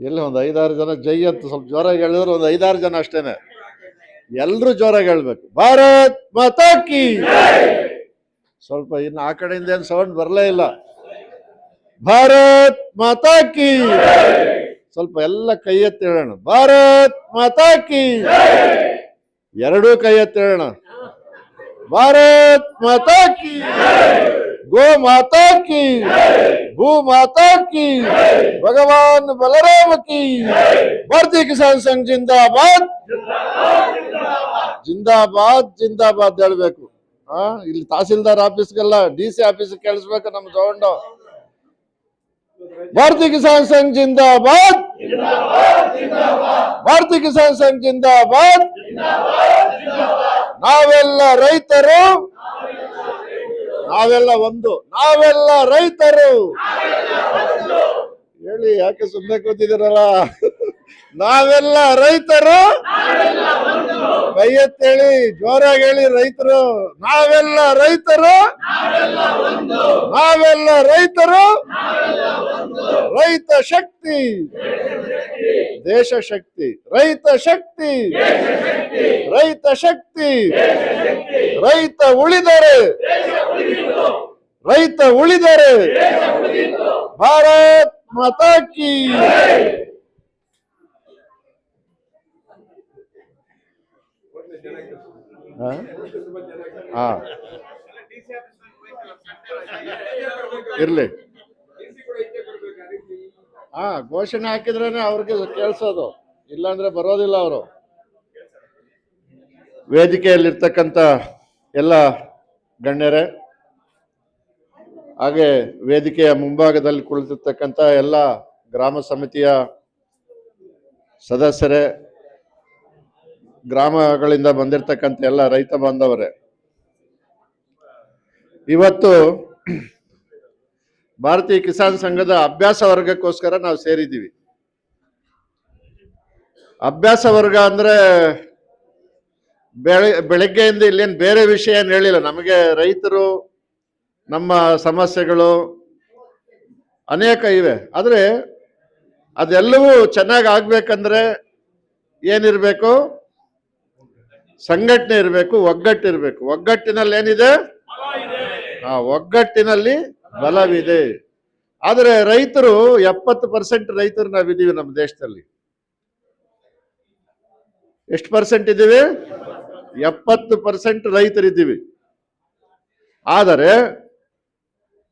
ಎಲ್ಲಿ ಒಂದು 5-6 ಜನ ಜೈ ಅಂತ ಸ್ವಲ್ಪ ಜೋರಾಗಿ ಹೇಳಿದ್ರೆ ಒಂದು 5-6 ಜನ ಅಷ್ಟೇನೆ. ಎಲ್ರು ಜೋರಾಗಿ ಹೇಳ್ಬೇಕು, ಭಾರತ್ ಮಾತಾ ಕಿ. ಸ್ವಲ್ಪ ಇನ್ನು ಆ ಕಡೆಯಿಂದ ಏನು ಸೌಂಡ್ ಬರಲೇ ಇಲ್ಲ. ಭಾರತ್ ಮಾತಾ ಕಿ. ಸ್ವಲ್ಪ ಎಲ್ಲ ಕೈ ಎತ್ತಿ ಹೇಳೋಣ, ಭಾರತ್ ಮಾತಾ ಕಿ. ಎರಡೂ ಕೈ ಎತ್ತಿ ಹೇಳೋಣ, ಭಾರತ್ ಮಾತಾ ಕಿ. ಗೋ ಮಾತಾ की, भू माता की, भगवान बलराम की, भारतीय किसान संघ जिंदाबाद जिंदाबाद जिंदाबाद ಹೇಳಬೇಕು. ಇಲ್ಲಿ ತಹಸೀಲ್ದಾರ್ ಆಫೀಸ್ಗೆಲ್ಲ ಡಿಸಿ ಆಫೀಸ್ ಕೇಳಿಸ್ಬೇಕು ನಮ್ಮ ಸೌಂಡ್. भारतीय किसान संघ जिंदाबाद, भारतीय किसान संघ जिंदाबाद. ನಾವೆಲ್ಲ ರೈತರು, ನಾವೆಲ್ಲ ಒಂದು, ನಾವೆಲ್ಲ ರೈತರು ಹೇಳಿ. ಯಾಕೆ ಸುಮ್ಮನೆ ಕೂತಿದ್ದೀರಲ್ಲ? ನಾವೆಲ್ಲ ರೈತರು, ಕೈ ಎತ್ತೇಳಿ, ಜೋರಾಗಿ ಹೇಳಿ ರೈತರು. ನಾವೆಲ್ಲ ರೈತರು, ನಾವೆಲ್ಲ ರೈತರು. ರೈತ ಶಕ್ತಿ ದೇಶ ಶಕ್ತಿ, ರೈತ ಶಕ್ತಿ, ರೈತ ಶಕ್ತಿ. ರೈತ ಉಳಿದರೆ, ರೈತ ಉಳಿದರೆ ಭಾರತ್ ಮಾತಾ ಕಿ. ಇರ್ಲಿ, ಘೋಷಣೆ ಹಾಕಿದ್ರೇನೆ ಅವ್ರಿಗೆ ಕೇಳಿಸೋದು, ಇಲ್ಲಾಂದ್ರೆ ಬರೋದಿಲ್ಲ ಅವರು. ವೇದಿಕೆಯಲ್ಲಿರ್ತಕ್ಕಂಥ ಎಲ್ಲ ಗಣ್ಯರೇ, ಹಾಗೆ ವೇದಿಕೆಯ ಮುಂಭಾಗದಲ್ಲಿ ಕುಳಿತಿರ್ತಕ್ಕಂಥ ಎಲ್ಲ ಗ್ರಾಮ ಸಮಿತಿಯ ಸದಸ್ಯರೇ, ಗ್ರಾಮಗಳಿಂದ ಬಂದಿರತಕ್ಕಂಥ ಎಲ್ಲ ರೈತ ಬಾಂಧವರೇ, ಇವತ್ತು ಭಾರತೀಯ ಕಿಸಾನ್ ಸಂಘದ ಅಭ್ಯಾಸ ವರ್ಗಕ್ಕೋಸ್ಕರ ನಾವು ಸೇರಿದ್ದೀವಿ. ಅಭ್ಯಾಸ ವರ್ಗ ಅಂದ್ರೆ ಬೆಳಗ್ಗೆಯಿಂದ ಇಲ್ಲೇನು ಬೇರೆ ವಿಷಯ ಏನು ಹೇಳಿಲ್ಲ. ನಮಗೆ ರೈತರು, ನಮ್ಮ ಸಮಸ್ಯೆಗಳು ಅನೇಕ ಇವೆ. ಆದರೆ ಅದೆಲ್ಲವೂ ಚೆನ್ನಾಗಿ ಆಗ್ಬೇಕಂದ್ರೆ ಏನಿರಬೇಕು? ಸಂಘಟನೆ ಇರಬೇಕು, ಒಗ್ಗಟ್ಟಿರಬೇಕು. ಒಗ್ಗಟ್ಟಿನಲ್ಲಿ ಏನಿದೆ? ಒಗ್ಗಟ್ಟಿನಲ್ಲಿ ಬಲವಿದೆ. ಆದರೆ ರೈತರು 70% ರೈತರು ನಾವಿದ್ದೀವಿ ನಮ್ಮ ದೇಶದಲ್ಲಿ. ಎಷ್ಟು ಪರ್ಸೆಂಟ್ ಇದ್ದೀವಿ? 70% ರೈತರಿದ್ದೀವಿ. ಆದರೆ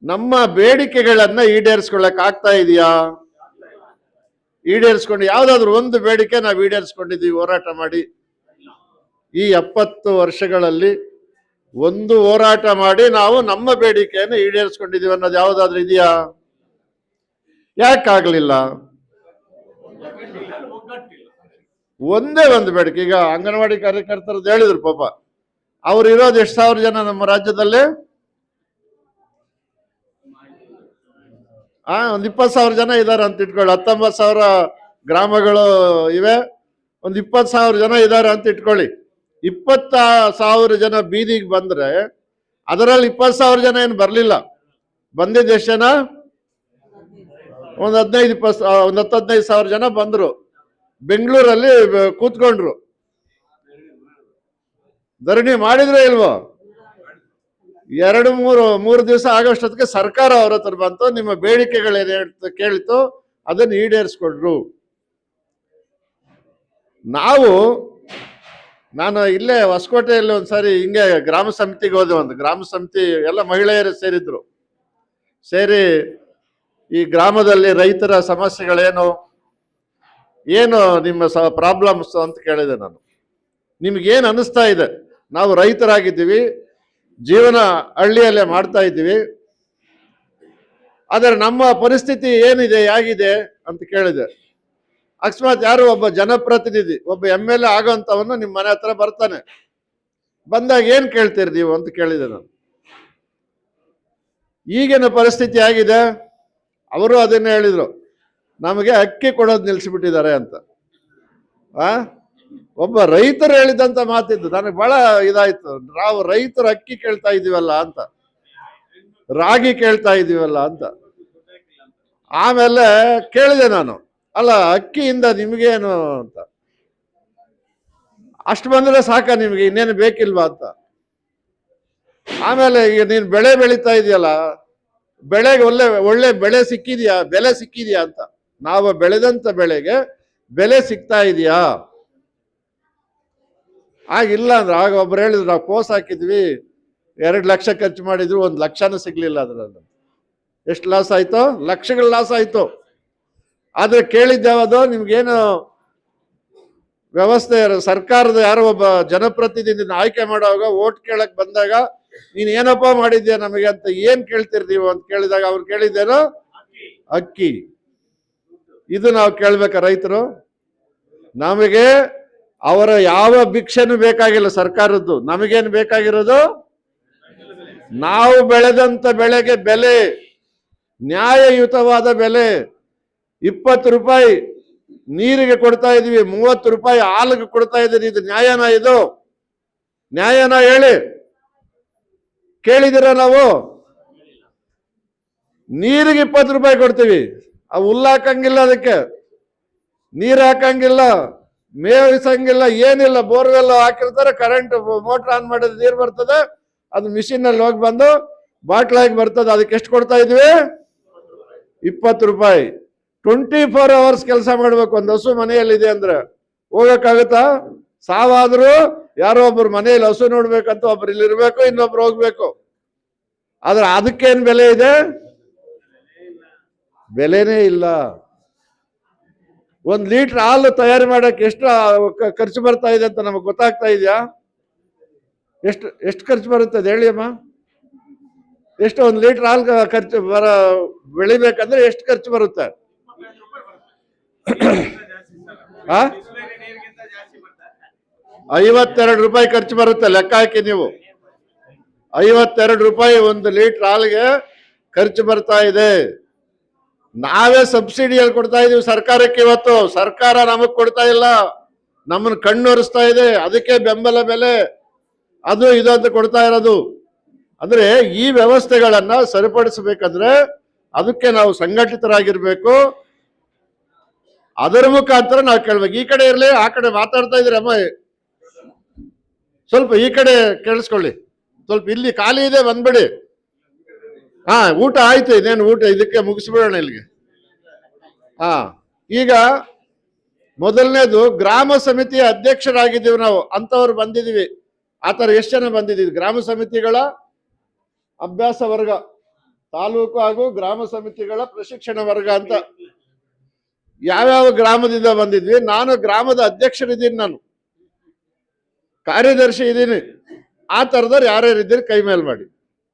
ನಮ್ಮ ಬೇಡಿಕೆಗಳನ್ನ ಈಡೇರಿಸ್ಕೊಳ್ಳಕ್ ಆಗ್ತಾ ಇದೆಯಾ? ಈಡೇರಿಸ್ಕೊಂಡು ಯಾವ್ದಾದ್ರು ಒಂದು ಬೇಡಿಕೆ ನಾವು ಈಡೇರಿಸ್ಕೊಂಡಿದ್ದೀವಿ ಹೋರಾಟ ಮಾಡಿ? ಈ 70 ವರ್ಷಗಳಲ್ಲಿ ಒಂದು ಹೋರಾಟ ಮಾಡಿ ನಾವು ನಮ್ಮ ಬೇಡಿಕೆಯನ್ನು ಈಡೇರಿಸ್ಕೊಂಡಿದ್ದೀವಿ ಅನ್ನೋದು ಯಾವ್ದಾದ್ರು ಇದೆಯಾ? ಯಾಕಾಗ್ಲಿಲ್ಲ? ಒಂದೇ ಒಂದು ಬೇಡಿಕೆ. ಈಗ ಅಂಗನವಾಡಿ ಕಾರ್ಯಕರ್ತರದ್ದು ಹೇಳಿದ್ರು ಪಾಪ, ಅವ್ರು ಇರೋದು ಎಷ್ಟು ಸಾವಿರ ಜನ ನಮ್ಮ ರಾಜ್ಯದಲ್ಲಿ? ಒಂದು 20,000 ಜನ ಇದ್ದಾರೆ ಅಂತ ಇಟ್ಕೊಳ್ಳಿ. 19,000 ಗ್ರಾಮಗಳು ಇವೆ, ಒಂದು 20,000 ಜನ ಇದ್ದಾರೆ ಅಂತ ಇಟ್ಕೊಳ್ಳಿ. 20,000 ಜನ ಬೀದಿಗೆ ಬಂದ್ರೆ ಅದರಲ್ಲಿ 20,000 ಜನ ಏನು ಬರ್ಲಿಲ್ಲ. ಬಂದಿದ್ದು ಎಷ್ಟು ಜನ? ಒಂದು 15,000 ಜನ ಬಂದ್ರು. ಬೆಂಗಳೂರಲ್ಲಿ ಕೂತ್ಕೊಂಡ್ರು. ಧರಣಿ ಮಾಡಿದ್ರೆ ಇಲ್ವೋ? 2-3 ದಿವಸ ಆಗೋಷ್ಟೊತ್ತಿಗೆ ಸರ್ಕಾರ ಅವ್ರ ಹತ್ರ ಬಂತು, ನಿಮ್ಮ ಬೇಡಿಕೆಗಳೇನು ಕೇಳಿತು ಅದನ್ನು ಈಡೇರಿಸ್ಕೊಂಡ್ರು. ನಾನು ಇಲ್ಲೇ ಹೊಸಕೋಟೆಯಲ್ಲಿ ಒಂದ್ಸಾರಿ ಹಿಂಗೆ ಗ್ರಾಮ ಸಮಿತಿಗೆ ಹೋದೆ. ಒಂದು ಗ್ರಾಮ ಸಮಿತಿ ಎಲ್ಲ ಮಹಿಳೆಯರು ಸೇರಿದ್ರು. ಸೇರಿ ಈ ಗ್ರಾಮದಲ್ಲಿ ರೈತರ ಸಮಸ್ಯೆಗಳೇನು, ಏನು ನಿಮ್ಮ ಪ್ರಾಬ್ಲಮ್ಸ್ ಅಂತ ಕೇಳಿದೆ ನಾನು. ನಿಮ್ಗೇನು ಅನಿಸ್ತಾ ಇದೆ? ನಾವು ರೈತರಾಗಿದ್ದೀವಿ, ಜೀವನ ಹಳ್ಳಿಯಲ್ಲೇ ಮಾಡ್ತಾ ಇದ್ದೀವಿ, ಆದರೆ ನಮ್ಮ ಪರಿಸ್ಥಿತಿ ಏನಿದೆ, ಹೇಗಿದೆ ಅಂತ ಕೇಳಿದೆ. ಅಕಸ್ಮಾತ್ ಯಾರು ಒಬ್ಬ ಜನಪ್ರತಿನಿಧಿ, ಒಬ್ಬ MLA ಆಗೋಂಥವನು ನಿಮ್ಮ ಮನೆ ಹತ್ರ ಬರ್ತಾನೆ. ಬಂದಾಗ ಏನ್ ಕೇಳ್ತೀರಿ ನೀವು ಅಂತ ಕೇಳಿದೆ ನಾನು. ಈಗಿನ ಪರಿಸ್ಥಿತಿ ಆಗಿದೆ. ಅವರು ಅದನ್ನೇ ಹೇಳಿದ್ರು, ನಮಗೆ ಅಕ್ಕಿ ಕೊಡೋದು ನಿಲ್ಲಿಸಿಬಿಟ್ಟಿದ್ದಾರೆ ಅಂತ. ಒಬ್ಬ ರೈತರು ಹೇಳಿದಂತ ಮಾತಿದ್ದು ನನಗೆ ಬಹಳ ಇದಾಯ್ತು. ನಾವು ರೈತರು ಅಕ್ಕಿ ಕೇಳ್ತಾ ಇದೀವಲ್ಲ ಅಂತ, ರಾಗಿ ಕೇಳ್ತಾ ಇದೀವಲ್ಲ ಅಂತ. ಆಮೇಲೆ ಕೇಳಿದೆ ನಾನು, ಅಲ್ಲ ಅಕ್ಕಿಯಿಂದ ನಿಮ್ಗೇನು ಅಂತ, ಅಷ್ಟು ಬಂದ್ರೆ ಸಾಕ ನಿಮ್ಗೆ, ಇನ್ನೇನು ಬೇಕಿಲ್ವಾ ಅಂತ. ಆಮೇಲೆ ಈಗ ನೀನ್ ಬೆಳೆ ಬೆಳೀತಾ ಇದೆಯಲ್ಲ, ಬೆಳೆಗೆ ಒಳ್ಳೆ ಒಳ್ಳೆ ಬೆಲೆ ಸಿಕ್ಕಿದ್ಯಾ ಅಂತ. ನಾವು ಬೆಳೆದಂತ ಬೆಳೆಗೆ ಬೆಲೆ ಸಿಗ್ತಾ ಇದೆಯಾ? ಆಗಿಲ್ಲ ಅಂದ್ರೆ, ಆಗ ಒಬ್ರು ಹೇಳಿದ್ರು ನಾವು ಕೋಸ್ ಹಾಕಿದ್ವಿ 2 ಲಕ್ಷ ಖರ್ಚು ಮಾಡಿದ್ರು 1 ಲಕ್ಷನೂ ಸಿಗ್ಲಿಲ್ಲ ಅದ್ರಲ್ಲಿ. ಎಷ್ಟು ಲಾಸ್ ಆಯ್ತು? ಲಕ್ಷಗಳ ಲಾಸ್ ಆಯ್ತು. ಆದ್ರೆ ಕೇಳಿದ್ಯಾವುದು, ನಿಮ್ಗೇನು ವ್ಯವಸ್ಥೆ, ಸರ್ಕಾರದ ಯಾರೋ ಒಬ್ಬ ಜನಪ್ರತಿನಿಧಿನ ಆಯ್ಕೆ ಮಾಡುವಾಗ ಓಟ್ ಕೇಳಕ್ ಬಂದಾಗ ನೀನ್ ಏನಪ್ಪ ಮಾಡಿದ್ಯಾ ನಮಗೆ ಅಂತ ಏನ್ ಕೇಳ್ತೀರಿ ನೀವು ಅಂತ ಕೇಳಿದಾಗ ಅವ್ರು ಕೇಳಿದ್ದೇನೋ ಅಕ್ಕಿ. ಇದು ನಾವು ಕೇಳ್ಬೇಕ ರೈತರು? ನಮಗೆ ಅವರ ಯಾವ ಭಿಕ್ಷೆನೂ ಬೇಕಾಗಿಲ್ಲ ಸರ್ಕಾರದ್ದು. ನಮಗೇನು ಬೇಕಾಗಿರೋದು, ನಾವು ಬೆಳೆದಂತ ಬೆಳೆಗೆ ಬೆಲೆ, ನ್ಯಾಯಯುತವಾದ ಬೆಲೆ. 20 ರೂಪಾಯಿ ನೀರಿಗೆ ಕೊಡ್ತಾ ಇದೀವಿ, 30 ರೂಪಾಯಿ ಹಾಲಿಗೆ ಕೊಡ್ತಾ ಇದೀನಿ. ಇದು ನ್ಯಾಯನಾ? ಇದು ನ್ಯಾಯನಾ ಹೇಳಿ? ಕೇಳಿದಿರ? ನಾವು ನೀರಿಗೆ 20 ರೂಪಾಯಿ ಕೊಡ್ತೀವಿ, ಆ ಹುಲ್ಲು ಹಾಕಂಗಿಲ್ಲ, ಅದಕ್ಕೆ ನೀರು ಹಾಕಂಗಿಲ್ಲ, ಮೇವಿಸಂಗಿಲ್ಲ, ಏನಿಲ್ಲ. ಬೋರ್ವೆಲ್ ಹಾಕಿರ್ತಾರೆ, ಕರೆಂಟ್ ಮೋಟರ್ ಆನ್ ಮಾಡಿದ್ರೆ ನೀರು ಬರ್ತದೆ, ಅದು ಮಿಷಿನ್ ಅಲ್ಲಿ ಹೋಗಿ ಬಂದು ಬಾಟ್ಲಾಗಿ ಬರ್ತದೆ. ಅದಕ್ಕೆ ಎಷ್ಟು ಕೊಡ್ತಾ ಇದೀವಿ? 20 ರೂಪಾಯಿ. 24 ಅವರ್ಸ್ ಕೆಲಸ ಮಾಡ್ಬೇಕು. ಒಂದು ಹಸು ಮನೆಯಲ್ಲಿದೆ ಅಂದ್ರೆ ಹೋಗಕ್ಕಾಗತ್ತಾ? ಸಾವಾದ್ರೂ ಯಾರೋ ಒಬ್ರು ಮನೆಯಲ್ಲಿ ಹಸು ನೋಡ್ಬೇಕಂತ ಒಬ್ರು ಇಲ್ಲಿ ಇರ್ಬೇಕು, ಇನ್ನೊಬ್ರು ಹೋಗ್ಬೇಕು. ಆದ್ರೆ ಅದಕ್ಕೇನ್ ಬೆಲೆ ಇದೆ? ಬೆಲೆನೇ ಇಲ್ಲ. 1 ಲೀಟರ್ ಹಾಲು ತಯಾರು ಮಾಡಕ್ಕೆ ಎಷ್ಟು ಖರ್ಚು ಬರ್ತಾ ಇದೆ ಅಂತ ನಮಗೆ ಗೊತ್ತಾಗ್ತಾ ಇದೆಯಾ? ಎಷ್ಟು ಖರ್ಚು ಬರುತ್ತೆ ಹೇಳಿ ಅಮ್ಮ? ಎಷ್ಟು 1 ಲೀಟರ್ ಹಾಲು ಖರ್ಚು ಬೆಳಿಬೇಕಂದ್ರೆ ಎಷ್ಟು ಖರ್ಚು ಬರುತ್ತೆ? 52 ರೂಪಾಯಿ ಖರ್ಚು ಬರುತ್ತೆ. ಲೆಕ್ಕ ಹಾಕಿ ನೀವು. 52 ರೂಪಾಯಿ 1 ಲೀಟರ್ ಹಾಲಿಗೆ ಖರ್ಚು ಬರ್ತಾ ಇದೆ. ನಾವೇ ಸಬ್ಸಿಡಿಯಲ್ಲಿ ಕೊಡ್ತಾ ಇದೀವಿ ಸರ್ಕಾರಕ್ಕೆ. ಇವತ್ತು ಸರ್ಕಾರ ನಮಗ್ ಕೊಡ್ತಾ ಇಲ್ಲ, ನಮ್ಮನ್ನ ಕಣ್ಣೊರೆಸ್ತಾ ಇದೆ. ಅದಕ್ಕೆ ಬೆಂಬಲ ಬೆಲೆ ಅದು ಇದು ಅಂತ ಕೊಡ್ತಾ ಇರೋದು. ಅಂದ್ರೆ ಈ ವ್ಯವಸ್ಥೆಗಳನ್ನ ಸರಿಪಡಿಸಬೇಕಂದ್ರೆ ಅದಕ್ಕೆ ನಾವು ಸಂಘಟಿತರಾಗಿರ್ಬೇಕು. ಅದರ ಮುಖಾಂತರ ನಾವು ಕೇಳ್ಬೇಕು. ಈ ಕಡೆ ಇರ್ಲಿ, ಆ ಕಡೆ ಮಾತಾಡ್ತಾ ಇದ್ರಿ ಅಮ್ಮ, ಸ್ವಲ್ಪ ಈ ಕಡೆ ಕೇಳಿಸ್ಕೊಳ್ಳಿ. ಸ್ವಲ್ಪ ಇಲ್ಲಿ ಖಾಲಿ ಇದೆ, ಬಂದ್ಬಿಡಿ. ಊಟ ಆಯ್ತು, ಇದೇನು ಊಟ, ಇದಕ್ಕೆ ಮುಗಿಸ್ಬಿಡೋಣ ಇಲ್ಲಿಗೆ. ಈಗ ಮೊದಲನೇದು ಗ್ರಾಮ ಸಮಿತಿಯ ಅಧ್ಯಕ್ಷರಾಗಿದ್ದೀವಿ ನಾವು, ಅಂತವ್ರು ಬಂದಿದೀವಿ. ಆತರ ಎಷ್ಟು ಜನ ಬಂದಿದ್ದೀವಿ? ಗ್ರಾಮ ಸಮಿತಿಗಳ ಅಭ್ಯಾಸ ವರ್ಗ, ತಾಲೂಕು ಹಾಗೂ ಗ್ರಾಮ ಸಮಿತಿಗಳ ಪ್ರಶಿಕ್ಷಣ ವರ್ಗ ಅಂತ ಯಾವ್ಯಾವ ಗ್ರಾಮದಿಂದ ಬಂದಿದ್ವಿ. ನಾನು ಗ್ರಾಮದ ಅಧ್ಯಕ್ಷರಿದ್ದೀನಿ, ನಾನು ಕಾರ್ಯದರ್ಶಿ ಇದ್ದೀನಿ. ಆ ತರದವ್ರು ಯಾರ್ಯಾರು ಇದ್ದೀರಿ ಕೈ ಮೇಲ್ ಮಾಡಿ.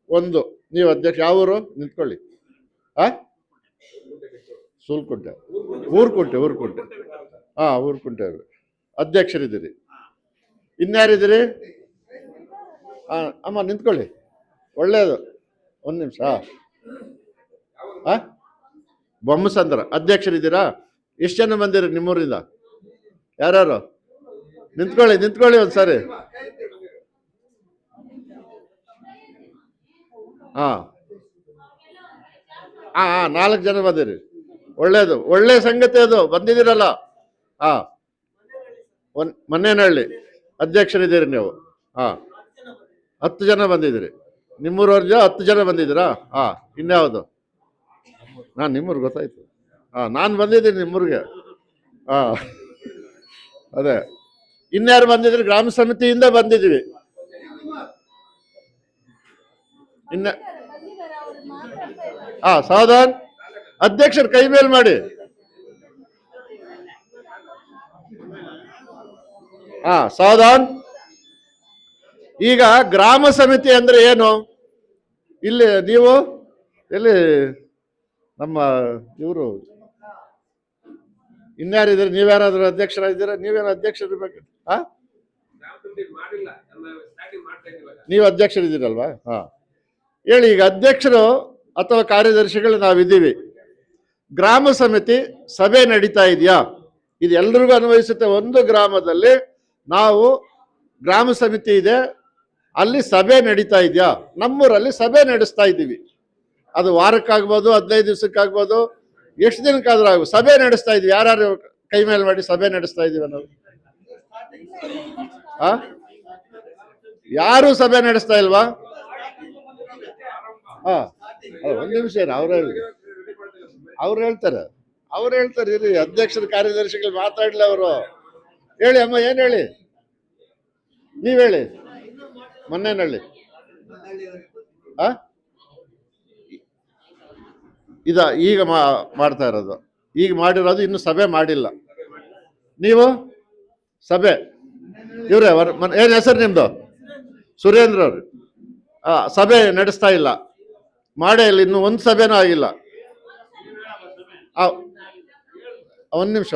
ಒಂದು, ನೀವು ಅಧ್ಯಕ್ಷ. ಯಾವ ಊರು? ನಿಂತ್ಕೊಳ್ಳಿ. ಸೂಲ್ಕುಂಟೆ, ಊರ್ಕುಂಟೆ. ಊರ್ಕುಂಟೆ ಅಧ್ಯಕ್ಷರಿದ್ದೀರಿ. ಇನ್ಯಾರಿದ್ದೀರಿ? ಅಮ್ಮ ನಿಂತ್ಕೊಳ್ಳಿ, ಒಳ್ಳೇದು. 1 ನಿಮಿಷ. ಬೊಮ್ಮಸಂದ್ರ ಅಧ್ಯಕ್ಷರಿದ್ದೀರಾ? ಎಷ್ಟು ಜನ ಬಂದಿರಿ ನಿಮ್ಮೂರಿಂದ? ಯಾರ್ಯಾರು? ನಿಂತ್ಕೊಳ್ಳಿ ಒಂದ್ಸರಿ. 4 ಜನ ಬಂದಿರಿ. ಒಳ್ಳೇದು, ಒಳ್ಳೆ ಸಂಗತಿ ಅದು. ಬಂದಿದ್ದೀರಲ್ಲ. ಮನ್ನೇನಹಳ್ಳಿ ಅಧ್ಯಕ್ಷರಿದ್ದೀರಿ ನೀವು. 10 ಜನ ಬಂದಿದ್ದೀರಿ. ನಿಮ್ಮೂರವ್ರ 10 ಜನ ಬಂದಿದ್ದೀರಾ? ಇನ್ಯಾವುದು? ನಿಮ್ಮೂರು ಗೊತ್ತಾಯ್ತು. ನಾನು ಬಂದಿದ್ದೀನಿ ನಿಮ್ಮೂರಿಗೆ. ಅದೇ. ಇನ್ಯಾರು ಬಂದಿದ್ರಿ? ಗ್ರಾಮ ಸಮಿತಿಯಿಂದ ಬಂದಿದ್ದೀವಿ. ಇನ್ನ ಸಾವಧಾನ್, ಅಧ್ಯಕ್ಷರು ಕೈ ಮೇಲ್ ಮಾಡಿ. ಸಾವಧಾನ್. ಈಗ ಗ್ರಾಮ ಸಮಿತಿ ಅಂದ್ರೆ ಏನು? ಇಲ್ಲಿ ನೀವು ಎಲ್ಲಿ ನಮ್ಮ ಇವರು ಇನ್ಯಾರಿದ್ದೀರಿ? ನೀವ್ಯಾರಾದ್ರೂ ಅಧ್ಯಕ್ಷರಾಗಿದ್ದೀರಾ? ನೀವೇನು ಅಧ್ಯಕ್ಷರಿರ್ಬೇಕು? ನೀವು ಅಧ್ಯಕ್ಷರಿದ್ದೀರಲ್ವಾ? ಹೇಳಿ. ಈಗ ಅಧ್ಯಕ್ಷರು ಅಥವಾ ಕಾರ್ಯದರ್ಶಿಗಳು ನಾವಿದ್ದೀವಿ. ಗ್ರಾಮ ಸಮಿತಿ ಸಭೆ ನಡೀತಾ ಇದೆಯಾ? ಇದು ಎಲ್ರಿಗೂ ಅನ್ವಯಿಸುತ್ತೆ. ಒಂದು ಗ್ರಾಮದಲ್ಲಿ ನಾವು ಗ್ರಾಮ ಸಮಿತಿ ಇದೆ, ಅಲ್ಲಿ ಸಭೆ ನಡೀತಾ ಇದೆಯಾ? ನಮ್ಮೂರಲ್ಲಿ ಸಭೆ ನಡೆಸ್ತಾ ಇದ್ದೀವಿ. ಅದು ವಾರಕ್ಕಾಗ್ಬೋದು, 15 ದಿವಸಕ್ಕಾಗ್ಬೋದು, ಎಷ್ಟು ದಿನಕ್ಕಾದ್ರೂ ಆಗು. ಸಭೆ ನಡೆಸ್ತಾ ಇದ್ವಿ, ಯಾರು ಕೈ ಮೇಲೆ ಮಾಡಿ ಸಭೆ ನಡೆಸ್ತಾ ಇದೀವಿ ನಾವು? ಆ ಯಾರು ಸಭೆ ನಡೆಸ್ತಾ ಇಲ್ವಾ? ಹಾ, ಒಂದ್ ನಿಮಿಷ ಅವ್ರು ಹೇಳ್ತಾರೆ ಇರಿ, ಅಧ್ಯಕ್ಷರ ಕಾರ್ಯದರ್ಶಿಗಳು ಮಾತಾಡ್ಲಿ ಅವರು. ಹೇಳಿ ಅಮ್ಮ, ಏನ್ ಹೇಳಿ, ನೀವ್ ಹೇಳಿ. ಮೊನ್ನೆನಳ್ಳಿ ಆ ಈಗ ಮಾಡ್ತಾ ಇರೋದು, ಈಗ ಮಾಡಿರೋದು, ಇನ್ನು ಸಭೆ ಮಾಡಿಲ್ಲ. ನೀವು ಸಭೆ ಇವ್ರೆ ಏನ್ ಹೆಸರು ನಿಮ್ದು? ಸುರೇಂದ್ರ ಅವ್ರು. ಸಭೆ ನಡೆಸ್ತಾ ಇಲ್ಲ, ಮಾಡೇ ಇಲ್ಲ, ಇನ್ನು ಒಂದ್ ಸಭೆನೂ ಆಗಿಲ್ಲ. ಒಂದ್ ನಿಮಿಷ